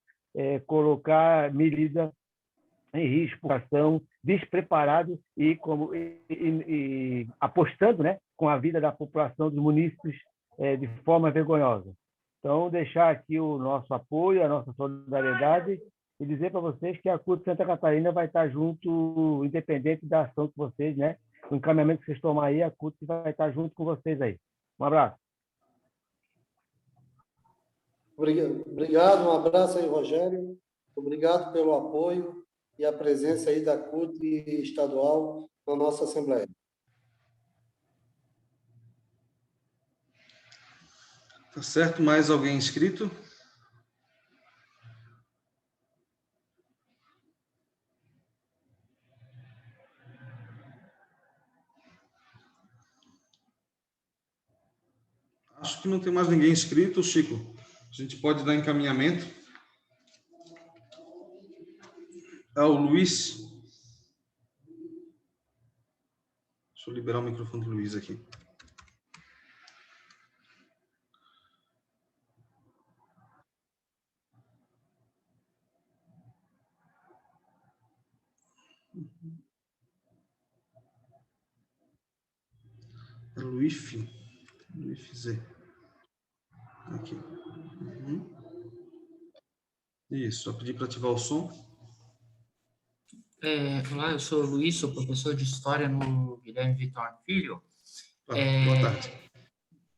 colocar medida em risco, ação despreparado e apostando, né, com a vida da população dos munícipes de forma vergonhosa. Então, deixar aqui o nosso apoio, a nossa solidariedade e dizer para vocês que a CUT Santa Catarina vai estar junto, independente da ação que vocês, né, o encaminhamento que vocês tomar aí, a CUT vai estar junto com vocês aí. Um abraço. Obrigado, um abraço aí, Rogério. Obrigado pelo apoio e a presença aí da CUT estadual na nossa Assembleia. Tá certo? Mais alguém inscrito? Acho que não tem mais ninguém inscrito, Chico. A gente pode dar encaminhamento. O Luiz. Deixa eu liberar o microfone do Luiz aqui. É Luiz Z. Aqui. Isso, só pedir para ativar o som. Olá, eu sou o Luiz, sou professor de História no Guilherme Vitor Filho. Boa tarde.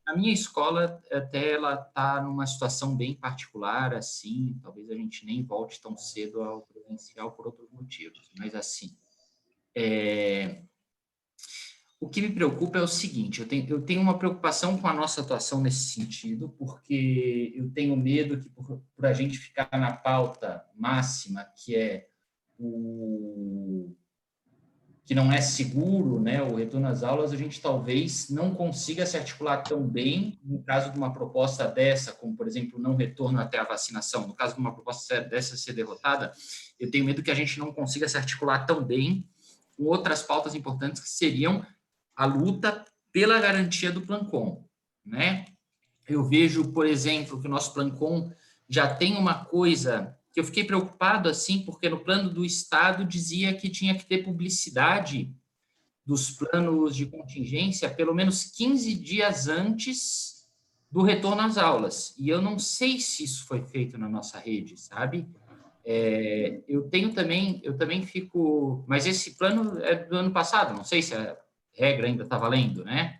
A minha escola, até ela está numa situação bem particular, assim, talvez a gente nem volte tão cedo ao presencial por outros motivos, mas assim, o que me preocupa é o seguinte, eu tenho uma preocupação com a nossa atuação nesse sentido, porque eu tenho medo que por a gente ficar na pauta máxima, que é que não é seguro, né, o retorno às aulas, a gente talvez não consiga se articular tão bem no caso de uma proposta dessa, como, por exemplo, não retorno até a vacinação. No caso de uma proposta dessa ser derrotada, eu tenho medo que a gente não consiga se articular tão bem com outras pautas importantes que seriam a luta pela garantia do Plancon, né? Eu vejo, por exemplo, que o nosso Plancon já tem uma coisa que eu fiquei preocupado, assim, porque no plano do Estado dizia que tinha que ter publicidade dos planos de contingência pelo menos 15 dias antes do retorno às aulas. E eu não sei se isso foi feito na nossa rede, sabe? Eu também fico... Mas esse plano é do ano passado, não sei se a regra ainda está valendo, né?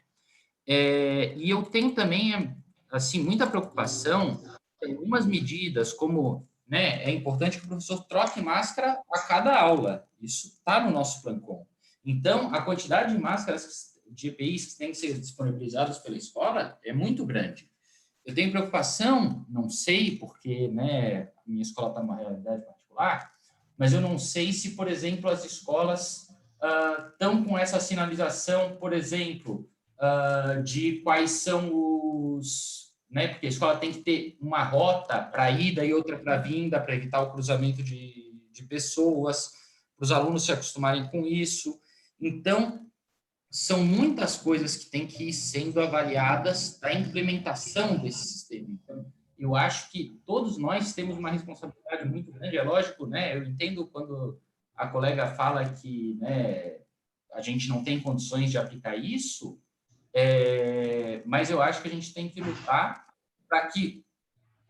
E eu tenho também, assim, muita preocupação em algumas medidas, como... né, é importante que o professor troque máscara a cada aula. Isso está no nosso Plancon. Então, a quantidade de máscaras, de EPIs que têm que ser disponibilizadas pela escola é muito grande. Eu tenho preocupação, não sei, porque, né, a minha escola está numa realidade particular, mas eu não sei se, por exemplo, as escolas estão com essa sinalização, por exemplo, de quais são os... né? Porque a escola tem que ter uma rota para a ida e outra para a vinda, para evitar o cruzamento de pessoas, para os alunos se acostumarem com isso. Então, são muitas coisas que têm que ir sendo avaliadas da implementação desse sistema. Então, eu acho que todos nós temos uma responsabilidade muito grande. É lógico, né? Eu entendo quando a colega fala que, né, a gente não tem condições de aplicar isso, mas eu acho que a gente tem que lutar para que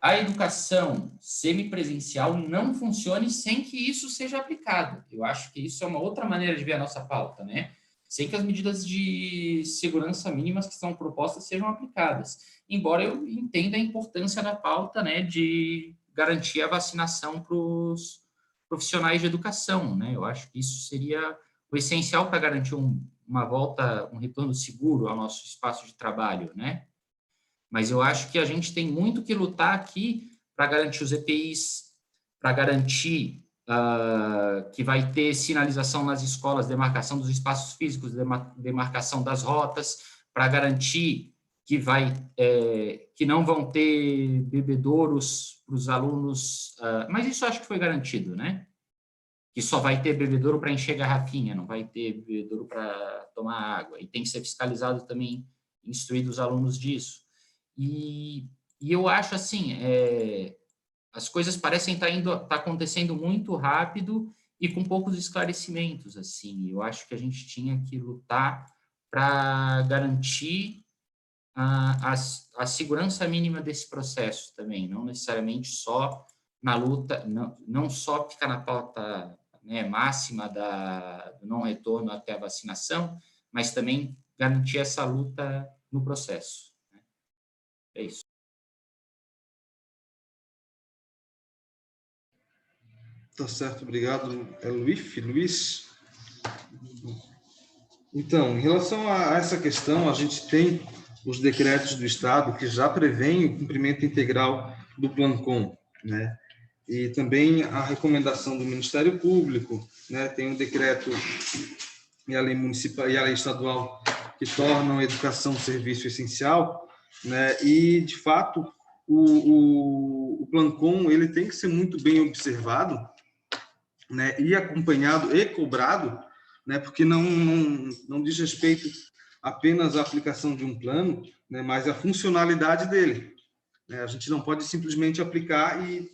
a educação semipresencial não funcione sem que isso seja aplicado. Eu acho que isso é uma outra maneira de ver a nossa pauta, né? Sem que as medidas de segurança mínimas que são propostas sejam aplicadas. Embora eu entenda a importância da pauta, né, de garantir a vacinação para os profissionais de educação, né? Eu acho que isso seria o essencial para garantir uma volta, um retorno seguro ao nosso espaço de trabalho, né? Mas eu acho que a gente tem muito que lutar aqui para garantir os EPIs, para garantir que vai ter sinalização nas escolas, demarcação dos espaços físicos, demarcação das rotas, para garantir que não vão ter bebedouros para os alunos, mas isso acho que foi garantido, né? Que só vai ter bebedouro para encher garrafinha, não vai ter bebedouro para tomar água, e tem que ser fiscalizado também, instruído os alunos disso. E eu acho assim, as coisas parecem estar acontecendo muito rápido e com poucos esclarecimentos, assim. Eu acho que a gente tinha que lutar para garantir a segurança mínima desse processo também, não necessariamente só na luta, não só ficar na pauta, né, máxima do não retorno até a vacinação, mas também garantir essa luta no processo. É isso. Tá certo, obrigado. É Luiz? Então, em relação a essa questão, a gente tem os decretos do Estado que já prevêem o cumprimento integral do Plancom, né? E também a recomendação do Ministério Público, né? Tem um decreto e a lei municipal e a lei estadual que tornam a educação um serviço essencial, né? E, de fato, o Plancom ele tem que ser muito bem observado, né? E acompanhado e cobrado, né? Porque não diz respeito apenas à aplicação de um plano, né? Mas a funcionalidade dele, né? A gente não pode simplesmente aplicar e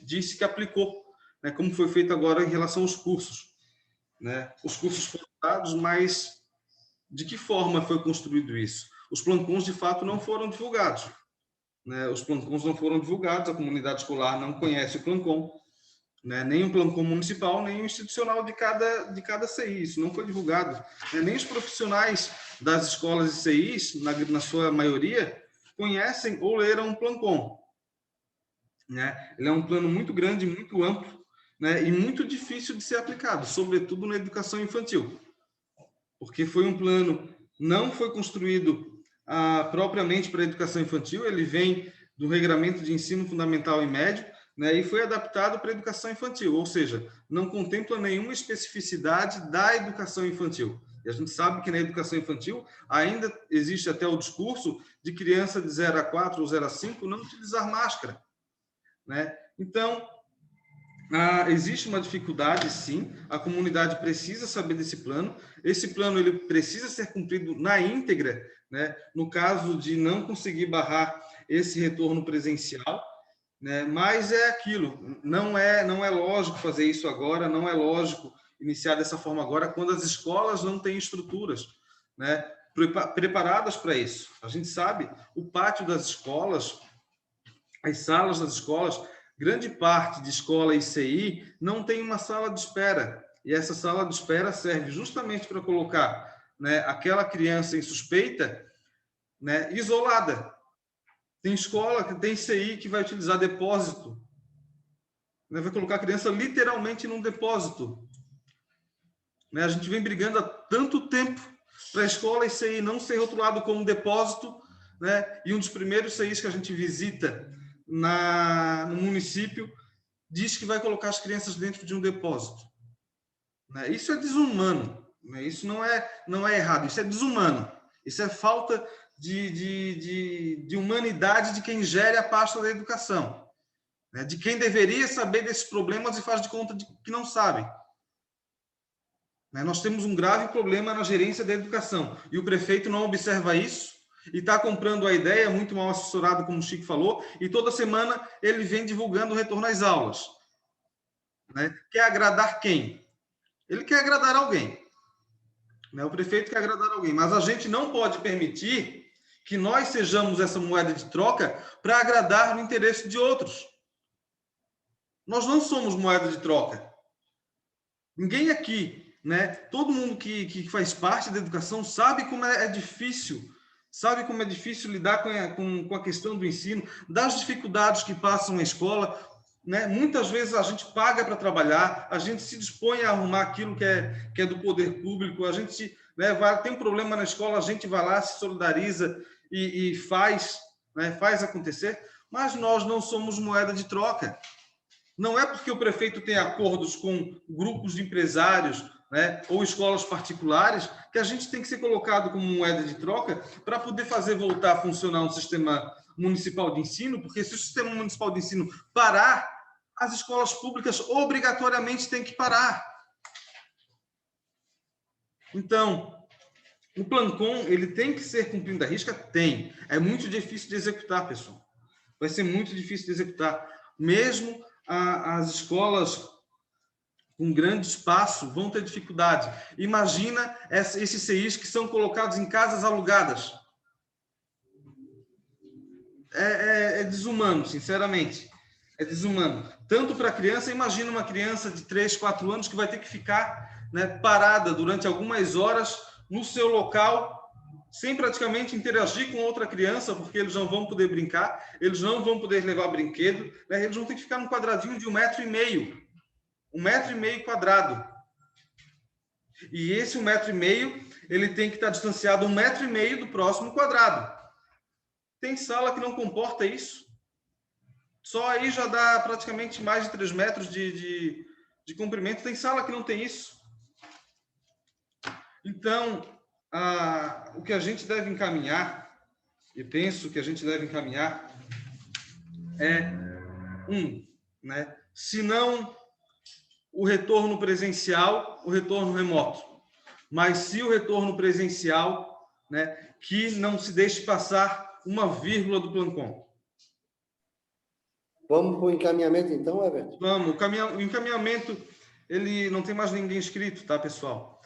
disse que aplicou, né? Como foi feito agora em relação aos cursos, né? Os cursos foram dados, mas de que forma foi construído isso? Os plancons, de fato, não foram divulgados, né? Os plancons não foram divulgados, a comunidade escolar não conhece o plancom, né? Nem o plancom municipal, nem o institucional de cada CI. Isso não foi divulgado, né? Nem os profissionais das escolas e CIs, na sua maioria, conhecem ou leram o plancom, né? Ele é um plano muito grande, muito amplo, né? E muito difícil de ser aplicado, sobretudo na educação infantil, porque foi um plano, não foi construído propriamente para a educação infantil, ele vem do Regramento de Ensino Fundamental e Médio, né, e foi adaptado para a educação infantil, ou seja, não contempla nenhuma especificidade da educação infantil. E a gente sabe que na educação infantil ainda existe até o discurso de criança de 0 a 4 ou 0 a 5 não utilizar máscara, né? Então, existe uma dificuldade, sim, a comunidade precisa saber desse plano, esse plano ele precisa ser cumprido na íntegra, né? No caso de não conseguir barrar esse retorno presencial, né? Mas é aquilo, não é lógico fazer isso agora, não é lógico iniciar dessa forma agora, quando as escolas não têm estruturas, né, preparadas para isso. A gente sabe, o pátio das escolas, as salas das escolas, grande parte de escola e CI não tem uma sala de espera, e essa sala de espera serve justamente para colocar, né, aquela criança em suspeita, né, isolada. Tem escola que tem CI que vai utilizar depósito, né, vai colocar a criança literalmente num depósito, né? A gente vem brigando há tanto tempo para a escola e CI não ser rotulado como depósito, né? E um dos primeiros CIs que a gente visita no município diz que vai colocar as crianças dentro de um depósito, né? Isso é desumano, né? Isso não é errado, isso é desumano, isso é falta de humanidade de quem gere a pasta da educação, né? De quem deveria saber desses problemas e faz de conta de que não sabe, né? Nós temos um grave problema na gerência da educação e o prefeito não observa isso e está comprando a ideia, muito mal assessorado, como o Chico falou, e toda semana ele vem divulgando o retorno às aulas, né? Quer agradar quem? Ele quer agradar alguém, né? O prefeito quer agradar alguém, mas a gente não pode permitir que nós sejamos essa moeda de troca para agradar o interesse de outros. Nós não somos moeda de troca. Ninguém aqui, né? Todo mundo que faz parte da educação sabe como é difícil, sabe como é difícil lidar com a questão do ensino, das dificuldades que passam na escola, né? Muitas vezes a gente paga para trabalhar, a gente se dispõe a arrumar aquilo que é do poder público, a gente, né, tem um problema na escola, a gente vai lá, se solidariza e faz, né, faz acontecer, mas nós não somos moeda de troca. Não é porque o prefeito tem acordos com grupos de empresários, né, ou escolas particulares, que a gente tem que ser colocado como moeda de troca para poder fazer voltar a funcionar um sistema municipal de ensino, porque se o sistema municipal de ensino parar, as escolas públicas obrigatoriamente têm que parar. Então, o Plancon, ele tem que ser cumprido à risca? Tem. É muito difícil de executar, pessoal. Vai ser muito difícil de executar. Mesmo as escolas com grande espaço vão ter dificuldade. Imagina esses CIs que são colocados em casas alugadas. É desumano, sinceramente. É desumano. Tanto para a criança, imagina uma criança de 3, 4 anos que vai ter que ficar, né, parada durante algumas horas no seu local, sem praticamente interagir com outra criança, porque eles não vão poder brincar, eles não vão poder levar brinquedo, né? Eles vão ter que ficar num quadradinho de 1,5 m. 1,5 m quadrado. E esse 1,5 m, ele tem que estar distanciado 1,5 m do próximo quadrado. Tem sala que não comporta isso. Só aí já dá praticamente mais de 3 metros de comprimento. Tem sala que não tem isso. Então, o que a gente deve encaminhar, eu penso que a gente deve encaminhar é né? Se não o retorno presencial, o retorno remoto. Mas se o retorno presencial, né, que não se deixe passar uma vírgula do Plancon. Vamos para o encaminhamento, então, Everton? Vamos. O encaminhamento, ele não tem mais ninguém inscrito, tá, pessoal?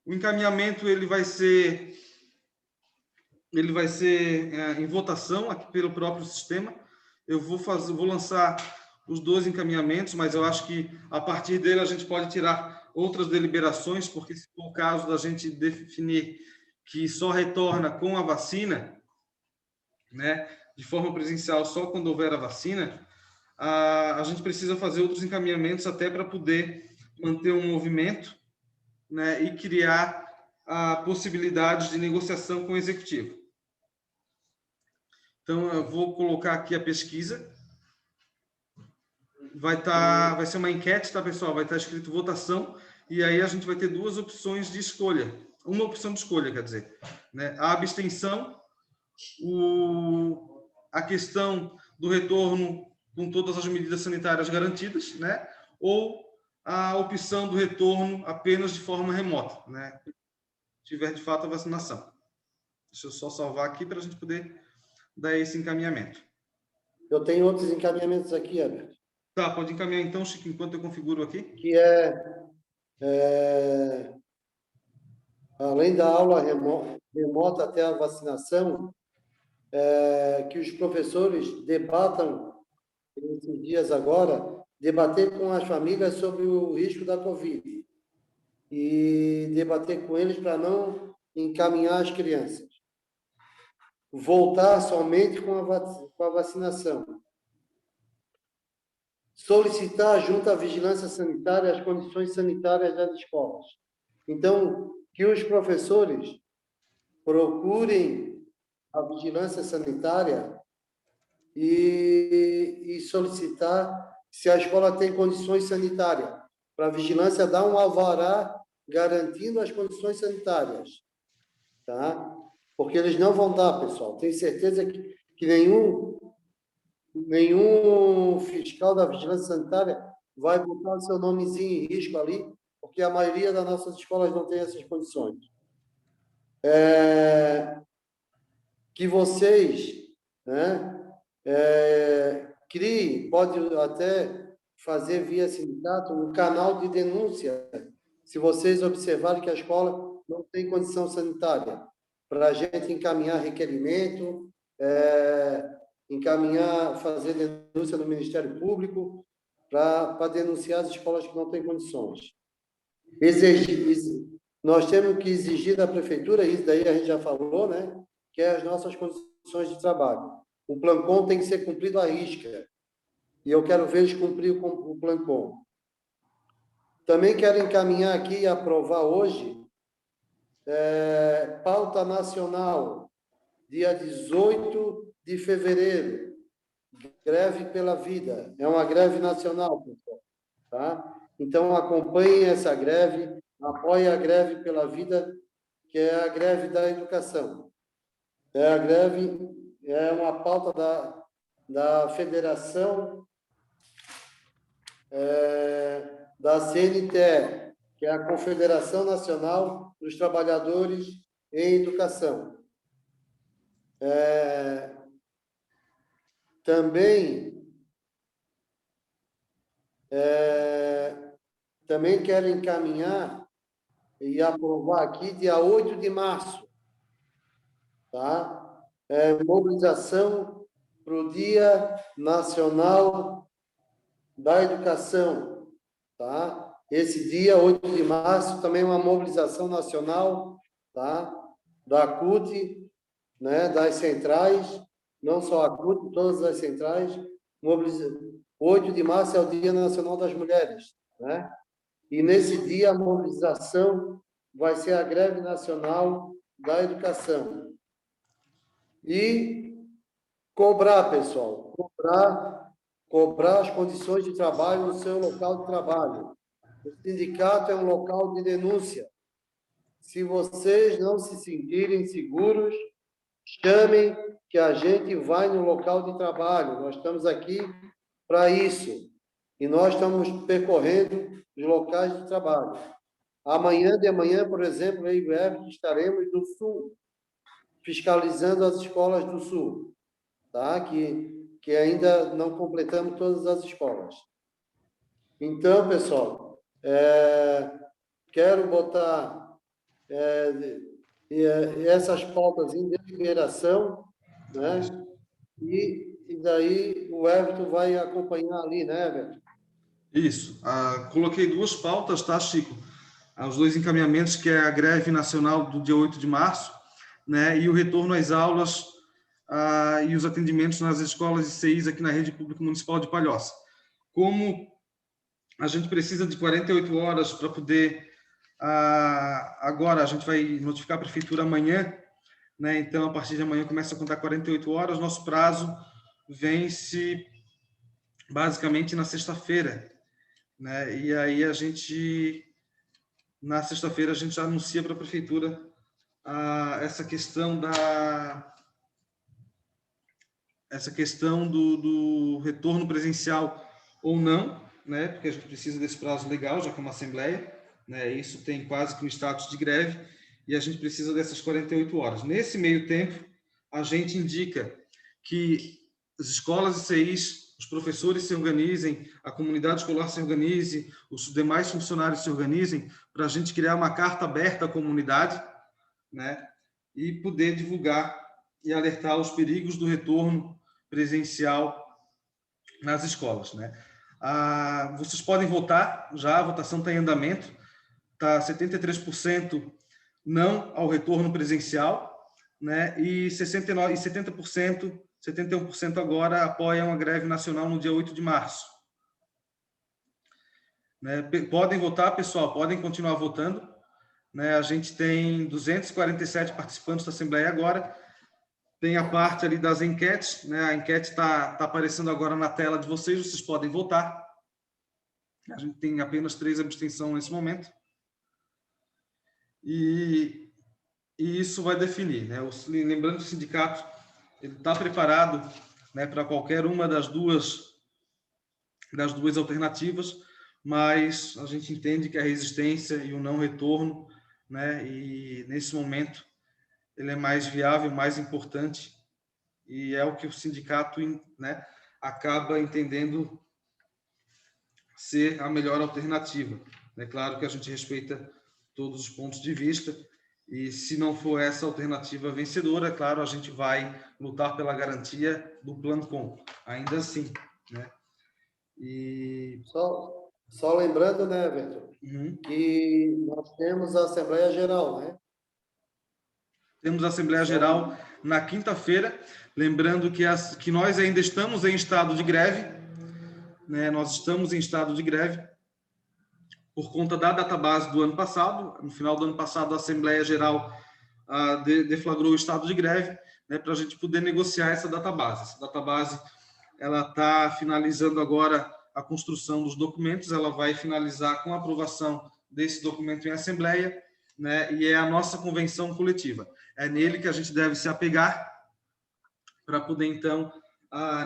O encaminhamento, ele vai ser em votação aqui pelo próprio sistema. Eu vou lançar os 2 encaminhamentos, mas eu acho que a partir dele a gente pode tirar outras deliberações, porque se for o caso da gente definir que só retorna com a vacina, né, de forma presencial só quando houver a vacina, a gente precisa fazer outros encaminhamentos até para poder manter um movimento, né, e criar a possibilidade de negociação com o executivo. Então, eu vou colocar aqui a pesquisa. Vai ser uma enquete, tá, pessoal? Vai estar escrito votação, e aí a gente vai ter 2 opções de escolha. Uma opção de escolha, quer dizer, né? A abstenção, a questão do retorno com todas as medidas sanitárias garantidas, né? Ou a opção do retorno apenas de forma remota, né? Se tiver de fato a vacinação. Deixa eu só salvar aqui para a gente poder dar esse encaminhamento. Eu tenho outros encaminhamentos aqui, Everton. Tá, pode encaminhar então, Chico, enquanto eu configuro aqui. Que além da aula remota até a vacinação, que os professores debatam, nesses dias agora, debater com as famílias sobre o risco da Covid e debater com eles para não encaminhar as crianças. Voltar somente com a vacinação. Solicitar junto à vigilância sanitária as condições sanitárias das escolas. Então, que os professores procurem a vigilância sanitária e solicitar se a escola tem condições sanitárias, para a vigilância dar um alvará garantindo as condições sanitárias, tá? Porque eles não vão dar, pessoal. Tenho certeza que nenhum fiscal da vigilância sanitária vai botar o seu nomezinho em risco ali, porque a maioria das nossas escolas não tem essas condições. Que vocês, né, criem, pode até fazer via sindicato um canal de denúncia, se vocês observarem que a escola não tem condição sanitária. para a gente encaminhar requerimento, fazer denúncia no Ministério Público, para denunciar as escolas que não têm condições. Nós temos que exigir da prefeitura, isso daí a gente já falou, né, que é as nossas condições de trabalho. O Plancon tem que ser cumprido à risca, e eu quero ver eles cumprir o Plancon. Também quero encaminhar aqui e aprovar hoje pauta nacional, dia 18 de fevereiro, greve pela vida. É uma greve nacional, pessoal, tá? Então, acompanhem essa greve, apoiem a greve pela vida, que é a greve da educação. É uma pauta da Federação da CNTE, que é a Confederação Nacional dos Trabalhadores em Educação. Também quero encaminhar e aprovar aqui, dia 8 de março, tá? Mobilização para o Dia Nacional da Educação, tá? Esse dia, 8 de março, também é uma mobilização nacional, tá? Da CUT, né? Das centrais, não só a CUT, todas as centrais. 8 de março é o Dia Nacional das Mulheres, né? E nesse dia a mobilização vai ser a greve nacional da educação. E cobrar, pessoal, cobrar as condições de trabalho no seu local de trabalho. O sindicato é um local de denúncia. Se vocês não se sentirem seguros, chamem que a gente vai no local de trabalho. Nós estamos aqui para isso. E nós estamos percorrendo os locais de trabalho. Amanhã de manhã, por exemplo, eu e o Everton estaremos no Sul, fiscalizando as escolas do Sul, tá? Que ainda não completamos todas as escolas. Então, pessoal, quero botar essas pautas em deliberação, né? E daí o Everton vai acompanhar ali, né, Everton? Isso. Coloquei duas pautas, tá, Chico? Os dois encaminhamentos, que é a greve nacional do dia 8 de março, né, e o retorno às aulas e os atendimentos nas escolas e CIs aqui na rede pública municipal de Palhoça. Como a gente precisa de 48 horas para poder... agora, a gente vai notificar a prefeitura amanhã, né, então, a partir de amanhã começa a contar 48 horas, nosso prazo vence basicamente na sexta-feira, né, e aí na sexta-feira a gente já anuncia para a prefeitura essa questão do retorno presencial ou não, né? Porque a gente precisa desse prazo legal, já que é uma assembleia, né? Isso tem quase que um status de greve e a gente precisa dessas 48 horas. Nesse meio tempo, a gente indica que as escolas e CIs, os professores se organizem, a comunidade escolar se organize, os demais funcionários se organizem para a gente criar uma carta aberta à comunidade, né? E poder divulgar e alertar os perigos do retorno presencial nas escolas, né? Vocês podem votar já, a votação está em andamento, está 73% não ao retorno presencial, né? E 71% agora apoiam a greve nacional no dia 8 de março. Né? Podem votar, pessoal, podem continuar votando. Né? A gente tem 247 participantes da Assembleia agora. Tem a parte ali das enquetes, né? A enquete está aparecendo agora na tela de vocês podem votar. A gente tem apenas 3 abstenções nesse momento. E isso vai definir, né? Lembrando que o sindicato está preparado, né, para qualquer uma das duas alternativas, mas a gente entende que a resistência e o não retorno, né, e nesse momento ele é mais viável, mais importante, e é o que o sindicato, né, acaba entendendo ser a melhor alternativa. É claro que a gente respeita todos os pontos de vista E se não for essa alternativa vencedora, é claro, a gente vai lutar pela garantia do Plancom, ainda assim, né? E... Só lembrando, né, Everton, que nós temos a Assembleia Geral, né? Temos a Assembleia Geral na quinta-feira, lembrando que nós ainda estamos em estado de greve, né? Nós estamos em estado de greve por conta da database do ano passado. No final do ano passado, a Assembleia Geral deflagrou o estado de greve, né, para a gente poder negociar essa database. Essa database ela está finalizando agora a construção dos documentos, ela vai finalizar com a aprovação desse documento em Assembleia, né, e é a nossa convenção coletiva. É nele que a gente deve se apegar para poder, então,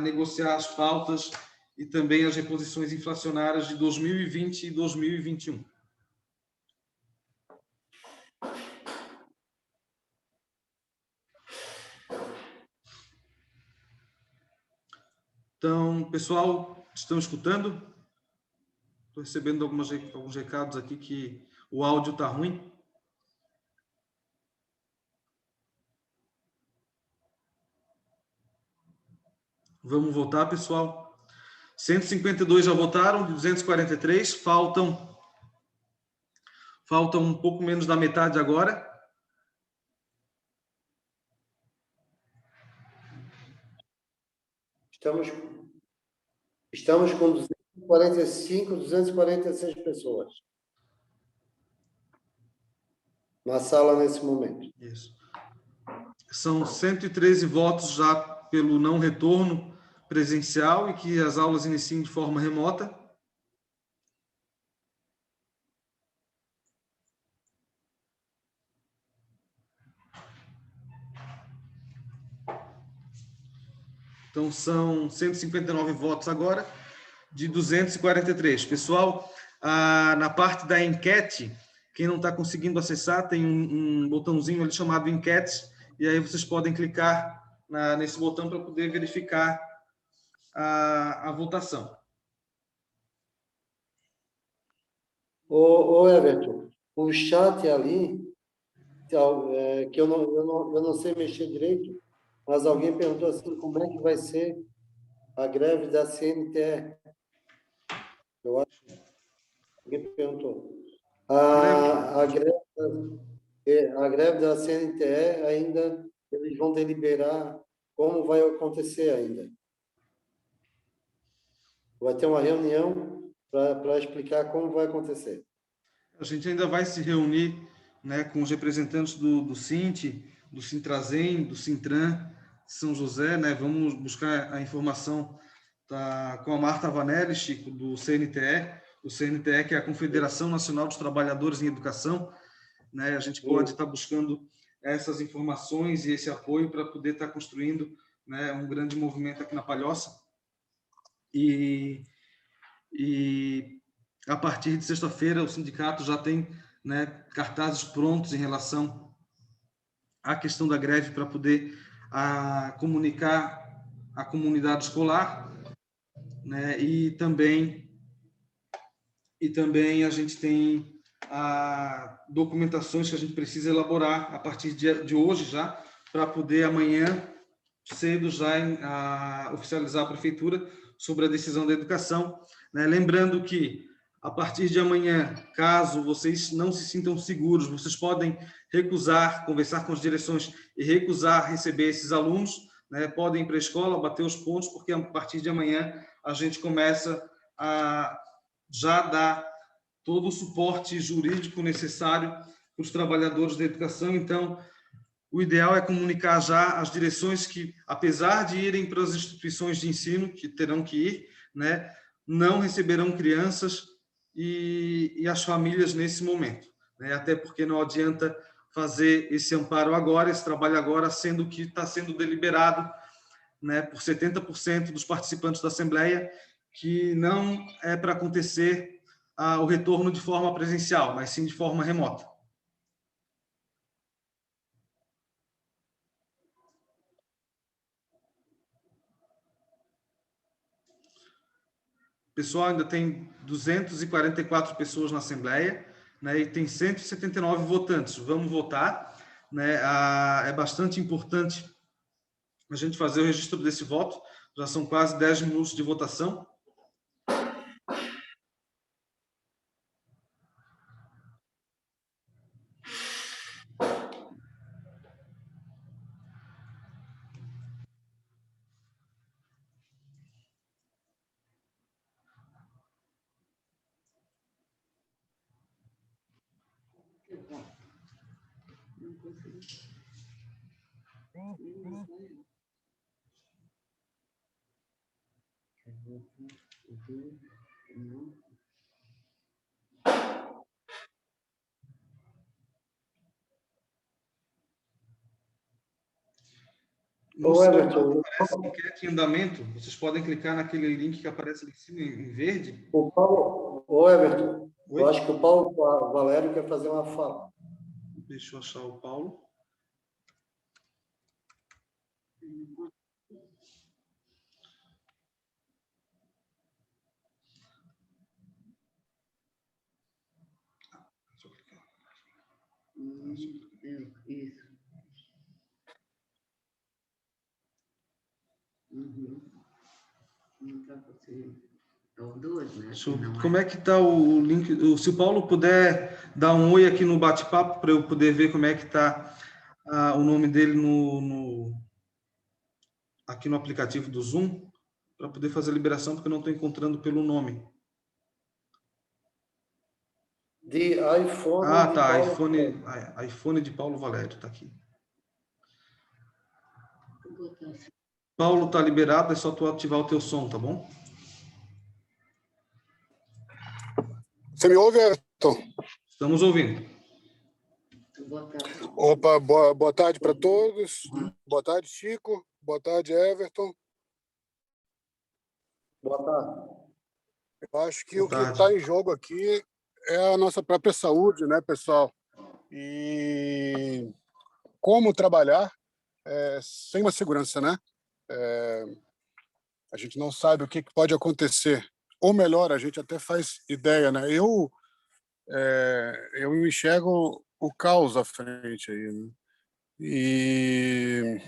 negociar as pautas e também as reposições inflacionárias de 2020 e 2021. Então, pessoal, estão escutando? Estou recebendo alguns recados aqui que o áudio está ruim. Vamos votar, pessoal. 152 já votaram, de 243. Faltam um pouco menos da metade agora. Estamos com 246 pessoas na sala nesse momento. Isso. São 113 votos já pelo não retorno presencial e que as aulas iniciem de forma remota. Então, são 159 votos agora, de 243. Pessoal, na parte da enquete, quem não está conseguindo acessar, tem um botãozinho ali chamado enquete, e aí vocês podem clicar nesse botão para poder verificar a votação. Ô Everton, o chat ali, que eu não sei mexer direito, mas alguém perguntou assim, como é que vai ser a greve da CNTE? Eu acho que alguém perguntou. A greve da CNTE ainda, eles vão deliberar como vai acontecer ainda. Vai ter uma reunião para explicar como vai acontecer. A gente ainda vai se reunir, né, com os representantes do Sint, do Sintrazem, do Sintran, São José, né? Vamos buscar a informação com a Marta Vanelli, Chico, do CNTE, o CNTE, que é a Confederação Nacional dos Trabalhadores em Educação, né? A gente pode estar buscando essas informações e esse apoio para poder estar construindo, né, um grande movimento aqui na Palhoça. E a partir de sexta-feira, o sindicato já tem, né, cartazes prontos em relação à questão da greve para poder comunicar à comunidade escolar, né, e também a gente tem documentações que a gente precisa elaborar a partir de hoje já, para poder amanhã cedo já oficializar a prefeitura sobre a decisão da educação, né? Lembrando que a partir de amanhã, caso vocês não se sintam seguros, vocês podem recusar, conversar com as direções e recusar receber esses alunos, né? Podem ir para a escola, bater os pontos, porque a partir de amanhã a gente começa a já dar todo o suporte jurídico necessário para os trabalhadores da educação. Então, o ideal é comunicar já as direções que, apesar de irem para as instituições de ensino, que terão que ir, né, não receberão crianças e as famílias nesse momento, né, até porque não adianta fazer esse amparo agora, esse trabalho agora, sendo que está sendo deliberado, né, por 70% dos participantes da Assembleia, que não é para acontecer o retorno de forma presencial, mas sim de forma remota. Pessoal, ainda tem 244 pessoas na Assembleia, né, e tem 179 votantes. Vamos votar, né? É bastante importante a gente fazer o registro desse voto. Já são quase 10 minutos de votação. No Ô, celular Everton, aparece enquete em andamento. Vocês podem clicar naquele link que aparece ali em cima em verde. Ô, Everton, Oi? eu acho que o Paulo Valério quer fazer uma fala. Deixa eu achar o Paulo. Deixa eu clicar. Isso. Não está possível. Duas, né? Como é que está o link? Se o Paulo puder dar um oi aqui no bate-papo para eu poder ver como é que está o nome dele aqui no aplicativo do Zoom, para poder fazer a liberação, porque eu não estou encontrando pelo nome. De iPhone de Tá, Paulo. iPhone de Paulo Valério, está aqui. Paulo, está liberado, é só tu ativar o teu som, tá bom? Você me ouve, Everton? Estamos ouvindo. Opa, boa tarde para todos. Boa tarde, Chico. Boa tarde, Everton. Boa tarde. Eu acho que Boa o que tarde. está em jogo aqui é a nossa própria saúde, né, pessoal? E como trabalhar sem uma segurança, né? A gente não sabe o que pode acontecer. Ou melhor, a gente até faz ideia, né? Eu enxergo o caos à frente aí, né? E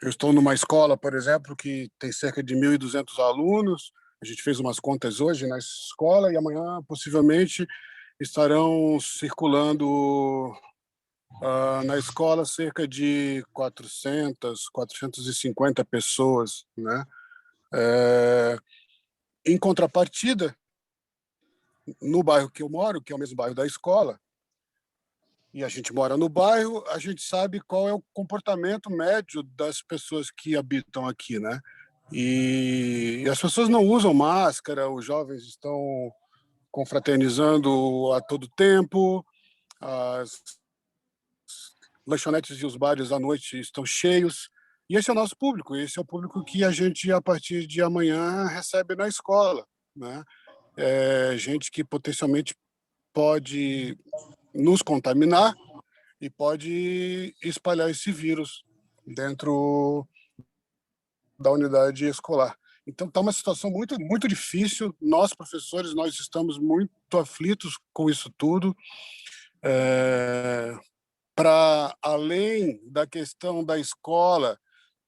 eu estou numa escola, por exemplo, que tem cerca de 1.200 alunos. A gente fez umas contas hoje na escola e amanhã, possivelmente, estarão circulando na escola cerca de 450 pessoas, né? Em contrapartida, no bairro que eu moro, que é o mesmo bairro da escola, e a gente mora no bairro, a gente sabe qual é o comportamento médio das pessoas que habitam aqui, né? E as pessoas não usam máscara, os jovens estão confraternizando a todo tempo, as lanchonetes e os bares à noite estão cheios. E esse é o nosso público, esse é o público que a gente, a partir de amanhã, recebe na escola, né? Gente que potencialmente pode nos contaminar e pode espalhar esse vírus dentro da unidade escolar. Então, está uma situação muito, muito difícil. Nós, professores, nós estamos muito aflitos com isso tudo. Para além da questão da escola,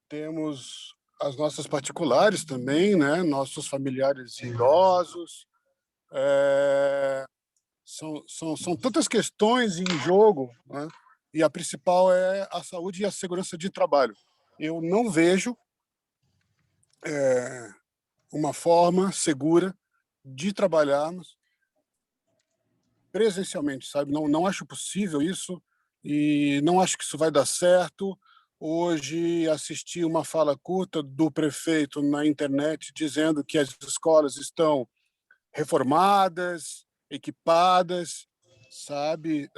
temos as nossas particulares também, né? Nossos familiares idosos. São tantas questões em jogo, né? E a principal é a saúde e a segurança de trabalho. Eu não vejo uma forma segura de trabalharmos presencialmente, sabe? Não acho possível isso e não acho que isso vai dar certo. Hoje assisti uma fala curta do prefeito na internet dizendo que as escolas estão reformadas, equipadas, sabe?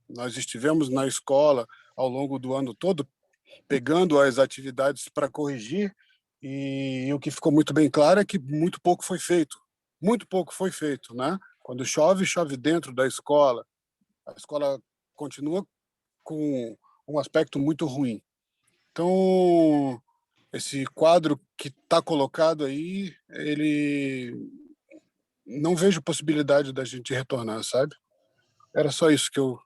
Nós estivemos na escola ao longo do ano todo pegando as atividades para corrigir e o que ficou muito bem claro é que muito pouco foi feito, né? Quando chove, chove dentro da escola. A escola continua com um aspecto muito ruim. Então, esse quadro que está colocado aí, ele não vejo possibilidade da gente retornar, sabe? Era só isso que eu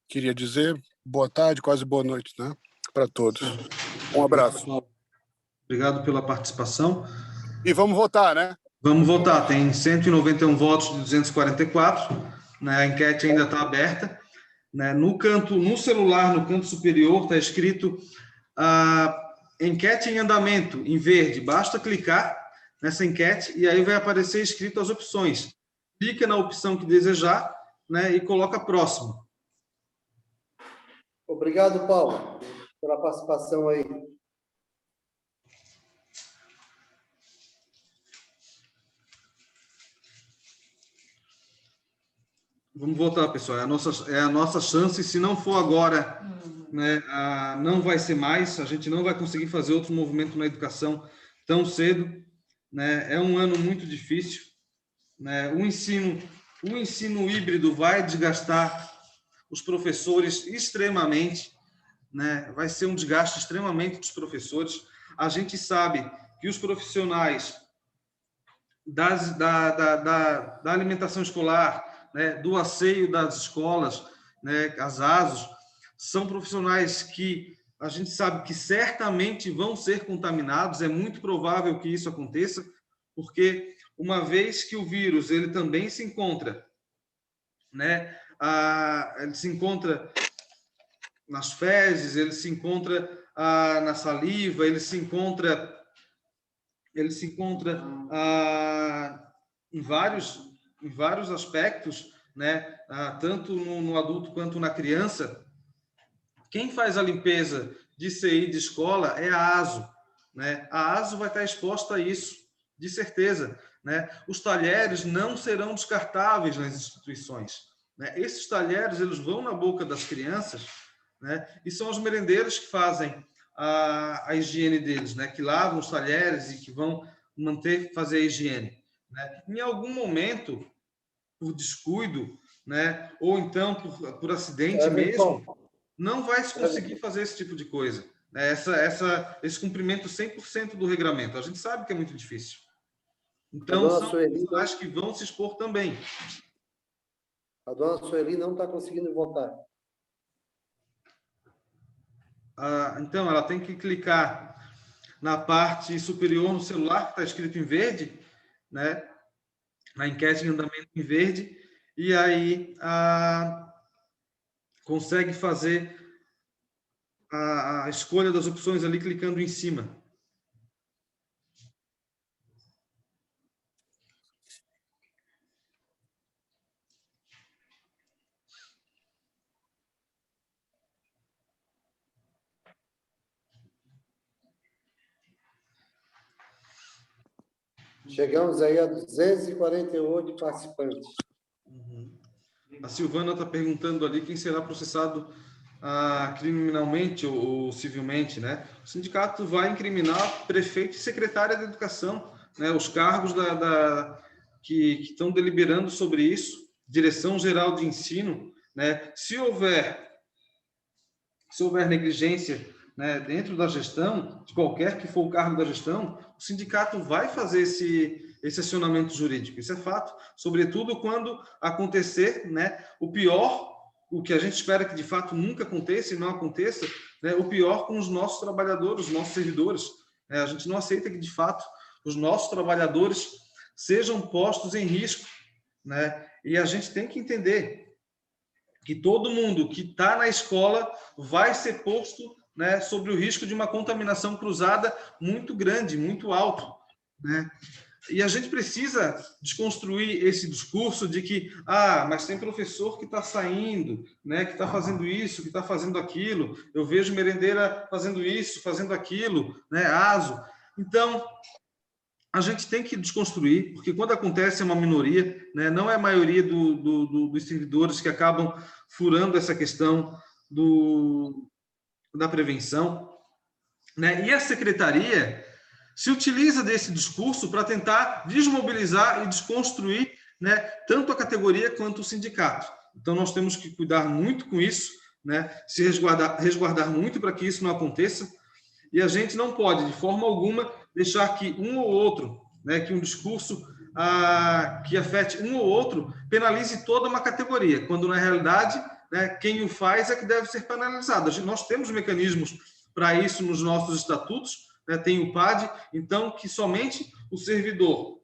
queria dizer. Boa tarde, quase boa noite, né? Para todos. Um abraço. Obrigado pela participação. E vamos votar, né? Vamos votar. Tem 191 votos de 244. Né? A enquete ainda está aberta. Né? No celular, no canto superior, está escrito enquete em andamento, em verde. Basta clicar nessa enquete e aí vai aparecer escrito as opções. Clica na opção que desejar, né? E coloca próximo. Obrigado, Paulo, pela participação aí. Vamos votar, pessoal. É a nossa chance. Se não for agora, né, não vai ser mais. A gente não vai conseguir fazer outro movimento na educação tão cedo. Né? É um ano muito difícil. Né? O ensino híbrido vai desgastar os professores extremamente. Né? Vai ser um desgaste extremamente dos professores. A gente sabe que os profissionais da alimentação escolar, né, do asseio das escolas, né, as ASOS, são profissionais que a gente sabe que certamente vão ser contaminados, é muito provável que isso aconteça, porque uma vez que o vírus ele também se encontra, né, ele se encontra nas fezes, ele se encontra na saliva, ele se encontra em vários aspectos, né? Tanto no adulto quanto na criança. Quem faz a limpeza de CI de escola é a ASO, né? A ASO vai estar exposta a isso, de certeza, né? Os talheres não serão descartáveis nas instituições, né? Esses talheres eles vão na boca das crianças, né? E são os merendeiros que fazem a higiene deles, né? Que lavam os talheres e que vão fazer a higiene, né? Em algum momento, por descuido, né? Ou então por acidente mesmo, não vai se conseguir fazer esse tipo de coisa, né? Esse cumprimento 100% do regramento. A gente sabe que é muito difícil. Então, são profissionais que vão se expor também. A dona Sueli não está conseguindo votar. Então, ela tem que clicar na parte superior no celular, que está escrito em verde, né? Na enquete em andamento em verde, e aí consegue fazer a escolha das opções ali, clicando em cima. Chegamos aí a 248 participantes. A Silvana está perguntando ali quem será processado criminalmente ou civilmente, né? O sindicato vai incriminar prefeito e secretária de educação, né? Os cargos que estão deliberando sobre isso, direção geral de ensino, né? Se houver negligência, né, dentro da gestão, de qualquer que for o cargo da gestão, o sindicato vai fazer esse acionamento jurídico. Isso é fato, sobretudo quando acontecer, né, o pior, o que a gente espera que de fato nunca aconteça e não aconteça, né, o pior com os nossos trabalhadores, os nossos servidores. A gente não aceita que de fato os nossos trabalhadores sejam postos em risco, né? E a gente tem que entender que todo mundo que está na escola vai ser posto, né, sobre o risco de uma contaminação cruzada muito grande, muito alto, né? E a gente precisa desconstruir esse discurso de que, mas tem professor que está saindo, né, que está fazendo isso, que está fazendo aquilo, eu vejo merendeira fazendo isso, fazendo aquilo, né, ASO. Então, a gente tem que desconstruir, porque quando acontece é uma minoria, né, não é a maioria dos servidores que acabam furando essa questão da prevenção, né? E a secretaria se utiliza desse discurso para tentar desmobilizar e desconstruir, né, tanto a categoria quanto o sindicato. Então, nós temos que cuidar muito com isso, né, se resguardar muito para que isso não aconteça, e a gente não pode, de forma alguma, deixar que um ou outro, né, que um discurso que afete um ou outro penalize toda uma categoria, quando, na realidade, né, quem o faz é que deve ser penalizado. Nós temos mecanismos para isso nos nossos estatutos, né, tem o PAD, então, que somente o servidor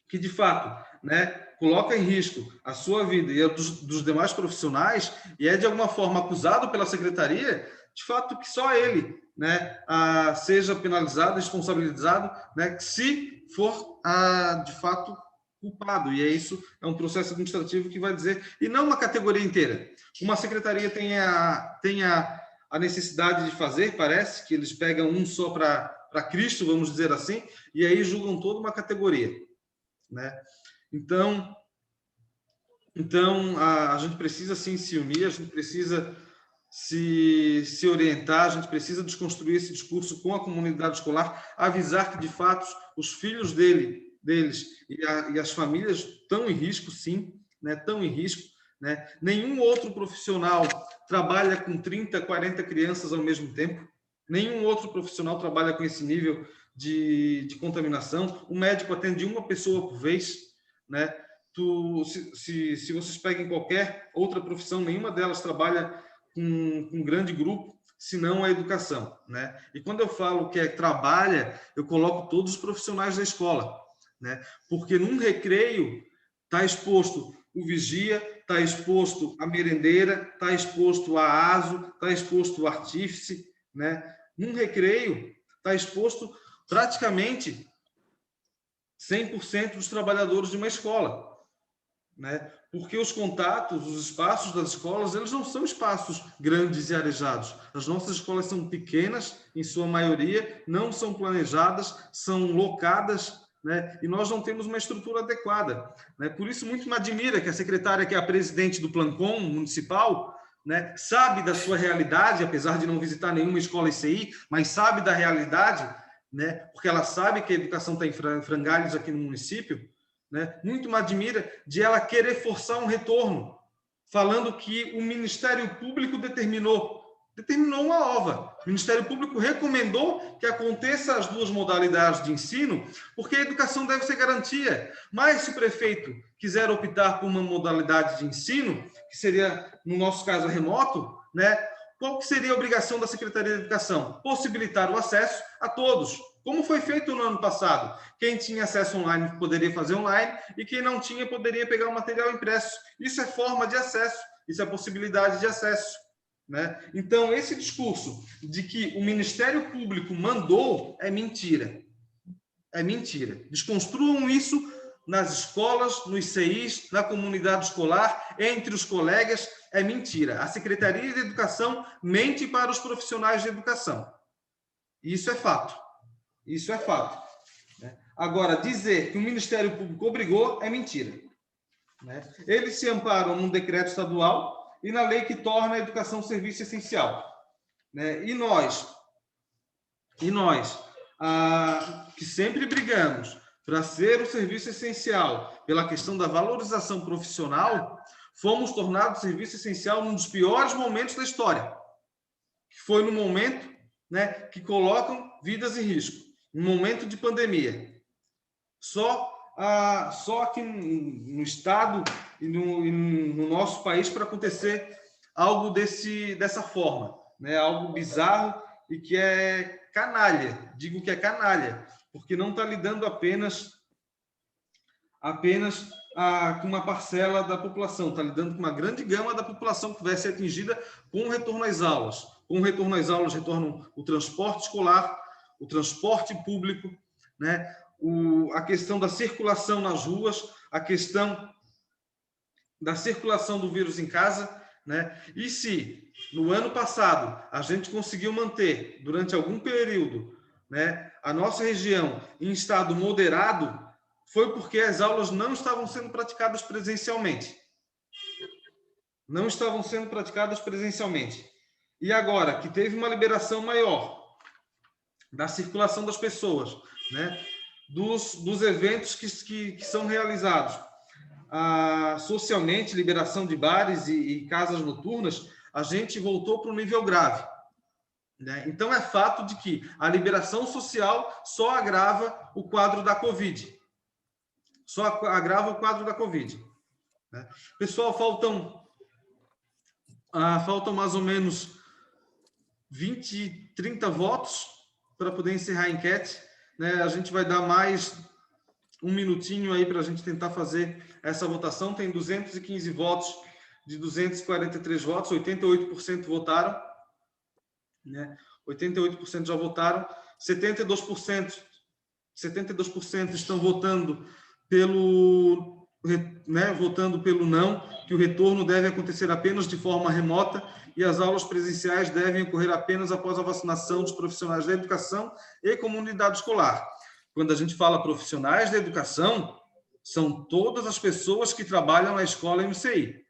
que, de fato, né, coloca em risco a sua vida e a dos demais profissionais e é, de alguma forma, acusado pela secretaria, de fato, que só ele, né, seja penalizado, responsabilizado, né, se for, de fato, culpado. E isso é um processo administrativo que vai dizer, e não uma categoria inteira. Uma secretaria tem a necessidade de fazer, parece que eles pegam um só para Cristo, vamos dizer assim, e aí julgam toda uma categoria, né? Então a gente precisa sim se unir, a gente precisa se orientar, a gente precisa desconstruir esse discurso com a comunidade escolar, avisar que, de fato, os filhos deles e as famílias estão em risco, sim, né? Estão em risco, né? Nenhum outro profissional trabalha com 30, 40 crianças ao mesmo tempo, nenhum outro profissional trabalha com esse nível de contaminação. O médico atende uma pessoa por vez, né? Se vocês peguem qualquer outra profissão, nenhuma delas trabalha com um grande grupo, senão a educação, né? E quando eu falo que trabalha, eu coloco todos os profissionais da escola, né? Porque num recreio está exposto o vigia, está exposto a merendeira, está exposto a ASO, está exposto o artífice, né? Num recreio está exposto praticamente 100% dos trabalhadores de uma escola, né? Porque os contatos, os espaços das escolas, eles não são espaços grandes e arejados. As nossas escolas são pequenas, em sua maioria, não são planejadas, são locadas, né? E nós não temos uma estrutura adequada, né? Por isso, muito me admira que a secretária, que é a presidente do Plancom municipal, né, sabe da sua realidade, apesar de não visitar nenhuma escola ICI, mas sabe da realidade, né? Porque ela sabe que a educação está em frangalhos aqui no município, né? Muito me admira de ela querer forçar um retorno, falando que o Ministério Público determinou uma OVA. O Ministério Público recomendou que aconteça as duas modalidades de ensino, porque a educação deve ser garantia. Mas se o prefeito quiser optar por uma modalidade de ensino, que seria, no nosso caso, remoto, né? Qual que seria a obrigação da Secretaria de Educação? Possibilitar o acesso a todos, como foi feito no ano passado. Quem tinha acesso online poderia fazer online e quem não tinha poderia pegar o material impresso. Isso é forma de acesso, isso é possibilidade de acesso, né? Então, esse discurso de que o Ministério Público mandou é mentira. É mentira. Desconstruam isso nas escolas, nos CIs, na comunidade escolar, entre os colegas. É mentira. A Secretaria de Educação mente para os profissionais de educação. Isso é fato. Isso é fato, né? Agora, dizer que o Ministério Público obrigou é mentira, né? Eles se amparam num decreto estadual e na lei que torna a educação serviço essencial, né? E nós que sempre brigamos para ser o serviço essencial pela questão da valorização profissional, fomos tornados serviço essencial num dos piores momentos da história, que foi no momento, né, que colocam vidas em risco. Um momento de pandemia. Só aqui no estado e no nosso país para acontecer algo dessa forma, né? Algo bizarro e que é canalha. Digo que é canalha, porque não está lidando apenas com uma parcela da população, está lidando com uma grande gama da população que vai ser atingida com o retorno às aulas. Com o retorno às aulas retornam o transporte escolar, o transporte público, né? A questão da circulação nas ruas, a questão da circulação do vírus em casa, né? E se no ano passado a gente conseguiu manter durante algum período, né, a nossa região em estado moderado, foi porque as aulas não estavam sendo praticadas presencialmente. Não estavam sendo praticadas presencialmente. E agora que teve uma liberação maior da circulação das pessoas, né? Dos eventos que são realizados socialmente, liberação de bares e casas noturnas, a gente voltou para um nível grave, né? Então, é fato de que a liberação social só agrava o quadro da Covid. só agrava o quadro da Covid. Né? Pessoal, faltam mais ou menos 20, 30 votos para poder encerrar a enquete. Né? A gente vai dar mais um minutinho aí para a gente tentar fazer essa votação. Tem 215 votos de 243 votos, 88% votaram. Né? 88% já votaram, 72% estão votando pelo não, que o retorno deve acontecer apenas de forma remota e as aulas presenciais devem ocorrer apenas após a vacinação dos profissionais da educação e comunidade escolar. Quando a gente fala profissionais da educação, são todas as pessoas que trabalham na escola MCI,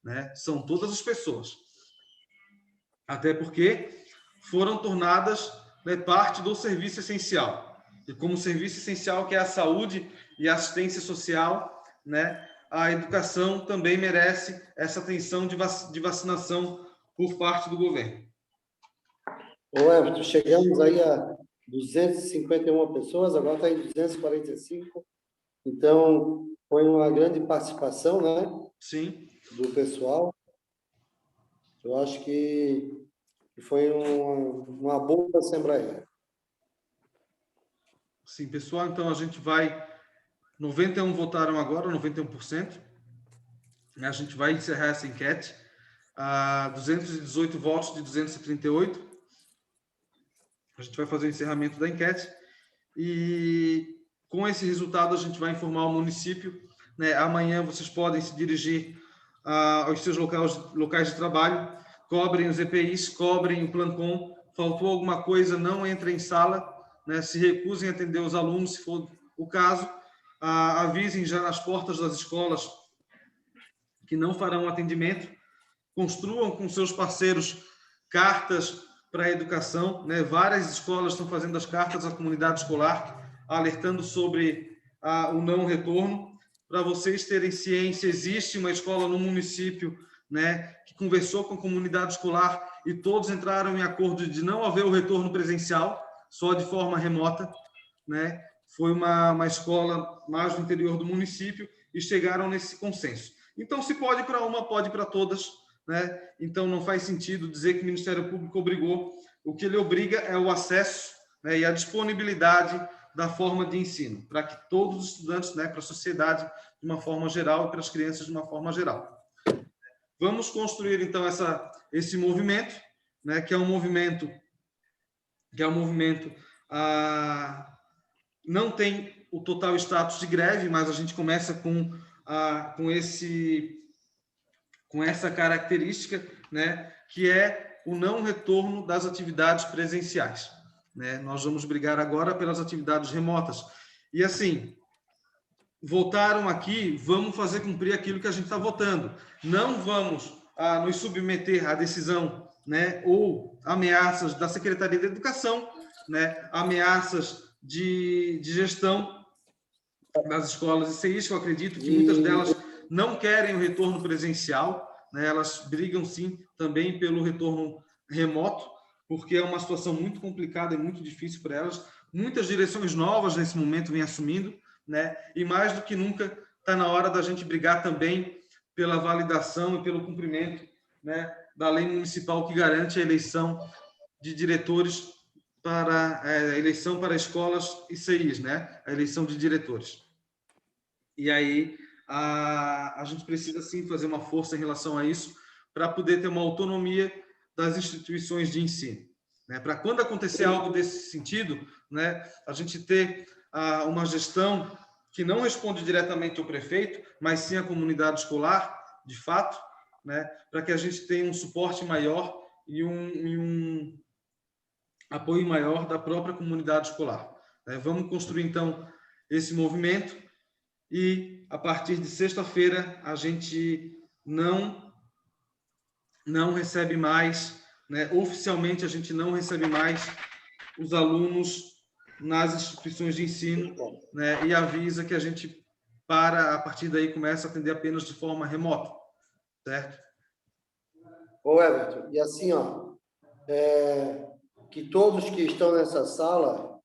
né? São todas as pessoas. Até porque foram tornadas, né, parte do serviço essencial. E como serviço essencial, que é a saúde e a assistência social, né, a educação também merece essa atenção de vacinação por parte do governo. Ô, Everton, chegamos aí a 251 pessoas, agora está em 245. Então, foi uma grande participação, né? Sim. Do pessoal. Eu acho que foi uma boa assembleia. Sim, pessoal, então a gente vai... 91 votaram agora, 91%. A gente vai encerrar essa enquete. 218 votos de 238. A gente vai fazer o encerramento da enquete. E com esse resultado a gente vai informar o município. Né? Amanhã vocês podem se dirigir aos seus locais de trabalho, cobrem os EPIs, cobrem o Plancom. Faltou alguma coisa, não entrem em sala, né? Se recusem a atender os alunos, se for o caso. Avisem já nas portas das escolas que não farão atendimento. Construam com seus parceiros cartas para a educação, né? Várias escolas estão fazendo as cartas à comunidade escolar, alertando sobre o não retorno. Para vocês terem ciência, existe uma escola no município, né, que conversou com a comunidade escolar e todos entraram em acordo de não haver o retorno presencial, só de forma remota, né? Foi uma escola mais do interior do município e chegaram nesse consenso. Então, se pode para uma, pode para todas, né? Então, não faz sentido dizer que o Ministério Público obrigou. O que ele obriga é o acesso, né, e a disponibilidade da forma de ensino, para que todos os estudantes, né, para a sociedade de uma forma geral e para as crianças de uma forma geral. Vamos construir, então, esse movimento, né, que é um movimento não tem o total status de greve, mas a gente começa com essa característica, né, que é o não retorno das atividades presenciais. Né? Nós vamos brigar agora pelas atividades remotas. E assim, votaram aqui, vamos fazer cumprir aquilo que a gente está votando. Não vamos nos submeter à decisão, né, ou ameaças da Secretaria de Educação, né, ameaças de gestão das escolas ICIs, que eu acredito que muitas delas não querem o retorno presencial, né, elas brigam sim também pelo retorno remoto, porque é uma situação muito complicada e muito difícil para elas. Muitas direções novas nesse momento vêm assumindo, né, e mais do que nunca está na hora da gente brigar também pela validação e pelo cumprimento, né, da lei municipal que garante a eleição de diretores para a eleição para escolas ICIs, né, a eleição de diretores. E aí a gente precisa sim fazer uma força em relação a isso para poder ter uma autonomia das instituições de ensino, né? Para quando acontecer algo desse sentido, né, a gente ter uma gestão que não responde diretamente ao prefeito, mas sim à comunidade escolar, de fato, né, para que a gente tenha um suporte maior e um apoio maior da própria comunidade escolar. Né? Vamos construir, então, esse movimento e, a partir de sexta-feira, a gente não recebe mais, né? Oficialmente, a gente não recebe mais os alunos nas instituições de ensino, né? E avisa que a gente, a partir daí, começa a atender apenas de forma remota, certo? Ô, Everton, e assim, que todos que estão nessa sala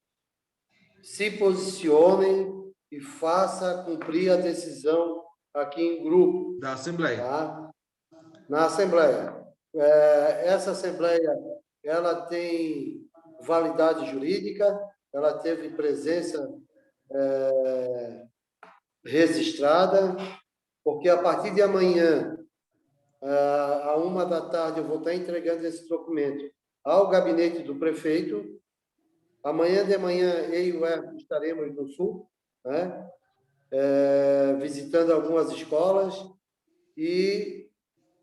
se posicionem e faça cumprir a decisão aqui em grupo. Da Assembleia. Tá? Na Assembleia. Essa Assembleia ela tem validade jurídica, ela teve presença registrada, porque a partir de amanhã, à 13h, eu vou estar entregando esse documento ao gabinete do prefeito. Amanhã de manhã, eu e o Hermes estaremos no Sul, né? Visitando algumas escolas e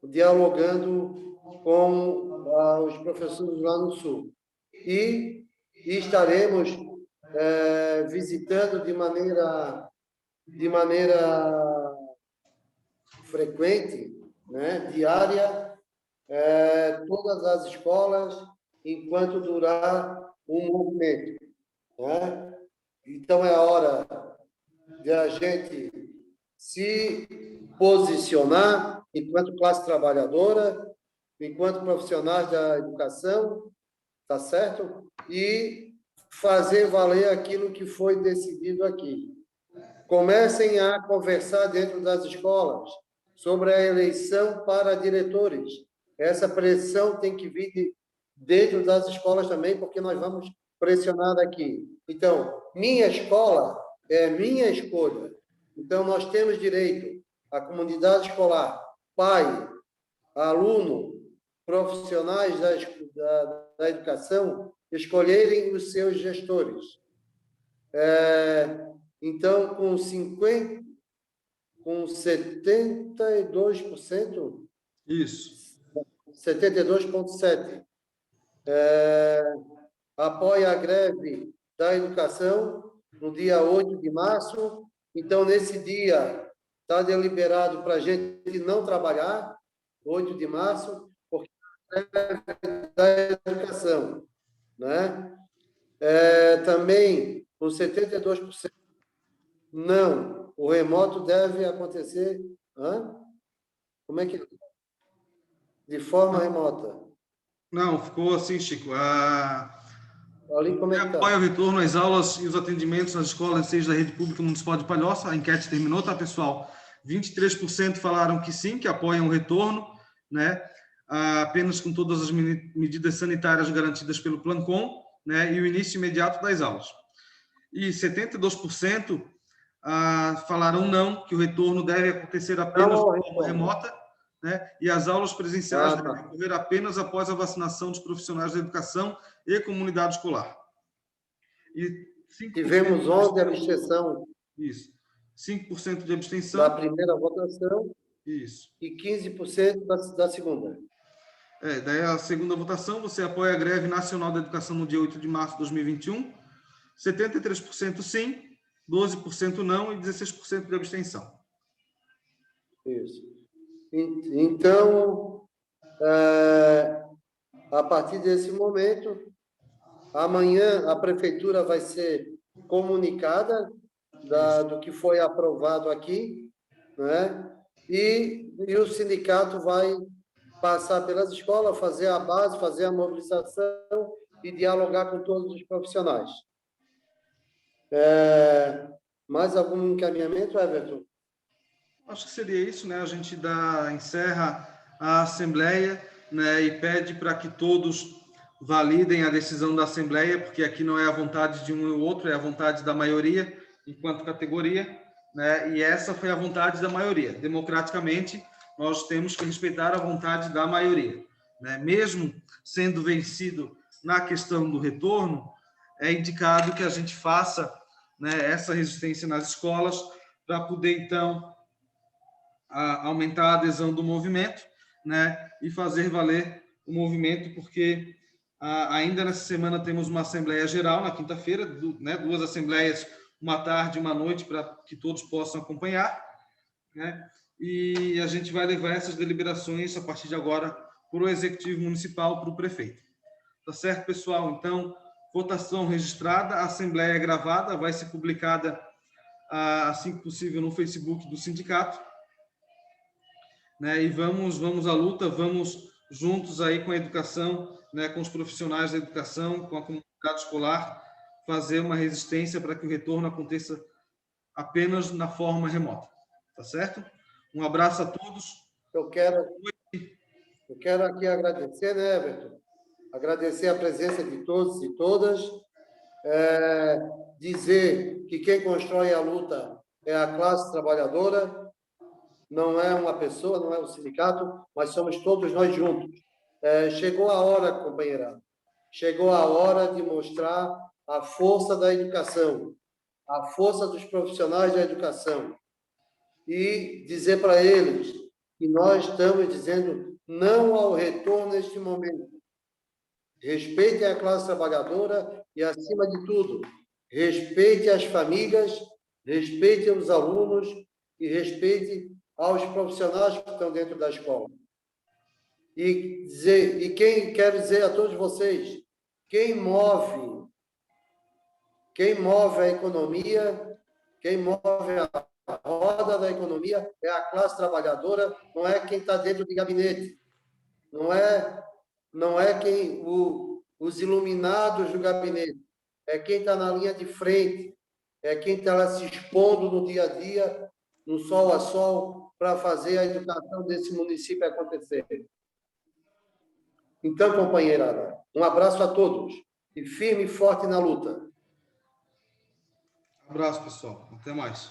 dialogando com os professores lá no Sul. E estaremos visitando de maneira frequente, né, diária, todas as escolas, enquanto durar o movimento. Né? Então, é hora de a gente se posicionar enquanto classe trabalhadora, enquanto profissionais da educação, tá certo? E fazer valer aquilo que foi decidido aqui. Comecem a conversar dentro das escolas sobre a eleição para diretores. Essa pressão tem que vir dentro das escolas também, porque nós vamos pressionar daqui. Então, minha escola é minha escolha. Então, nós temos direito, a comunidade escolar, pai, aluno, profissionais da educação, escolherem os seus gestores. Então, com 72%... Isso. 72,7%. Apoia a greve da educação no dia 8 de março. Então, nesse dia, está deliberado para a gente não trabalhar, 8 de março, porque é a greve da educação. Né? Também, com 72%, não, o remoto deve acontecer... Como é que... De forma remota. Não, ficou assim, Chico. Ali, como é que Apoia o tá? retorno às aulas e os atendimentos nas escolas, seja da rede pública municipal de Palhoça. A enquete terminou, tá, pessoal? 23% falaram que sim, que apoiam o retorno, né? Apenas com todas as medidas sanitárias garantidas pelo Plancom, né? E o início imediato das aulas. E 72% falaram não, que o retorno deve acontecer apenas de forma remota, né? E as aulas presenciais devem ocorrer apenas após a vacinação dos profissionais da educação e comunidade escolar. E tivemos 11 de abstenção. Isso. 5% de abstenção. Da primeira votação. Isso. E 15% da segunda. Daí a segunda votação, você apoia a greve nacional da educação no dia 8 de março de 2021. 73% sim, 12% não e 16% de abstenção. Isso. Então, a partir desse momento, amanhã a prefeitura vai ser comunicada do que foi aprovado aqui, né? E o sindicato vai passar pelas escolas, fazer a base, fazer a mobilização e dialogar com todos os profissionais. Mais algum encaminhamento, Everton? Acho que seria isso, né? A gente encerra a Assembleia, né? E pede para que todos validem a decisão da Assembleia, porque aqui não é a vontade de um ou outro, é a vontade da maioria, enquanto categoria, né? E essa foi a vontade da maioria. Democraticamente, nós temos que respeitar a vontade da maioria, né? Mesmo sendo vencido na questão do retorno, é indicado que a gente faça, né, essa resistência nas escolas para poder, então, aumentar a adesão do movimento, né, e fazer valer o movimento, porque ainda nessa semana temos uma Assembleia Geral, na quinta-feira, né, 2 assembleias, uma tarde e uma noite, para que todos possam acompanhar, né, e a gente vai levar essas deliberações, a partir de agora, para o Executivo Municipal, para o Prefeito. Tá certo, pessoal? Então, votação registrada, a Assembleia gravada, vai ser publicada assim que possível no Facebook do sindicato, né? E vamos à luta, vamos juntos aí com a educação, né? Com os profissionais da educação, com a comunidade escolar, fazer uma resistência para que o retorno aconteça apenas na forma remota. Tá certo? Um abraço a todos. Eu quero aqui agradecer, né, Everton? Agradecer a presença de todos e todas. Dizer que quem constrói a luta é a classe trabalhadora, não é uma pessoa, não é um sindicato, mas somos todos nós juntos. Chegou a hora, companheirada, chegou a hora de mostrar a força da educação, a força dos profissionais da educação, e dizer para eles que nós estamos dizendo não ao retorno neste momento. Respeitem a classe trabalhadora e, acima de tudo, respeitem as famílias, respeitem os alunos e respeitem aos profissionais que estão dentro da escola. E quem quer dizer a todos vocês, quem move a economia, quem move a roda da economia é a classe trabalhadora, não é quem está dentro de gabinete, não é quem os iluminados do gabinete, é quem está na linha de frente, é quem está se expondo no dia a dia, no sol a sol, para fazer a educação desse município acontecer. Então, companheirada, um abraço a todos e firme e forte na luta. Um abraço, pessoal. Até mais.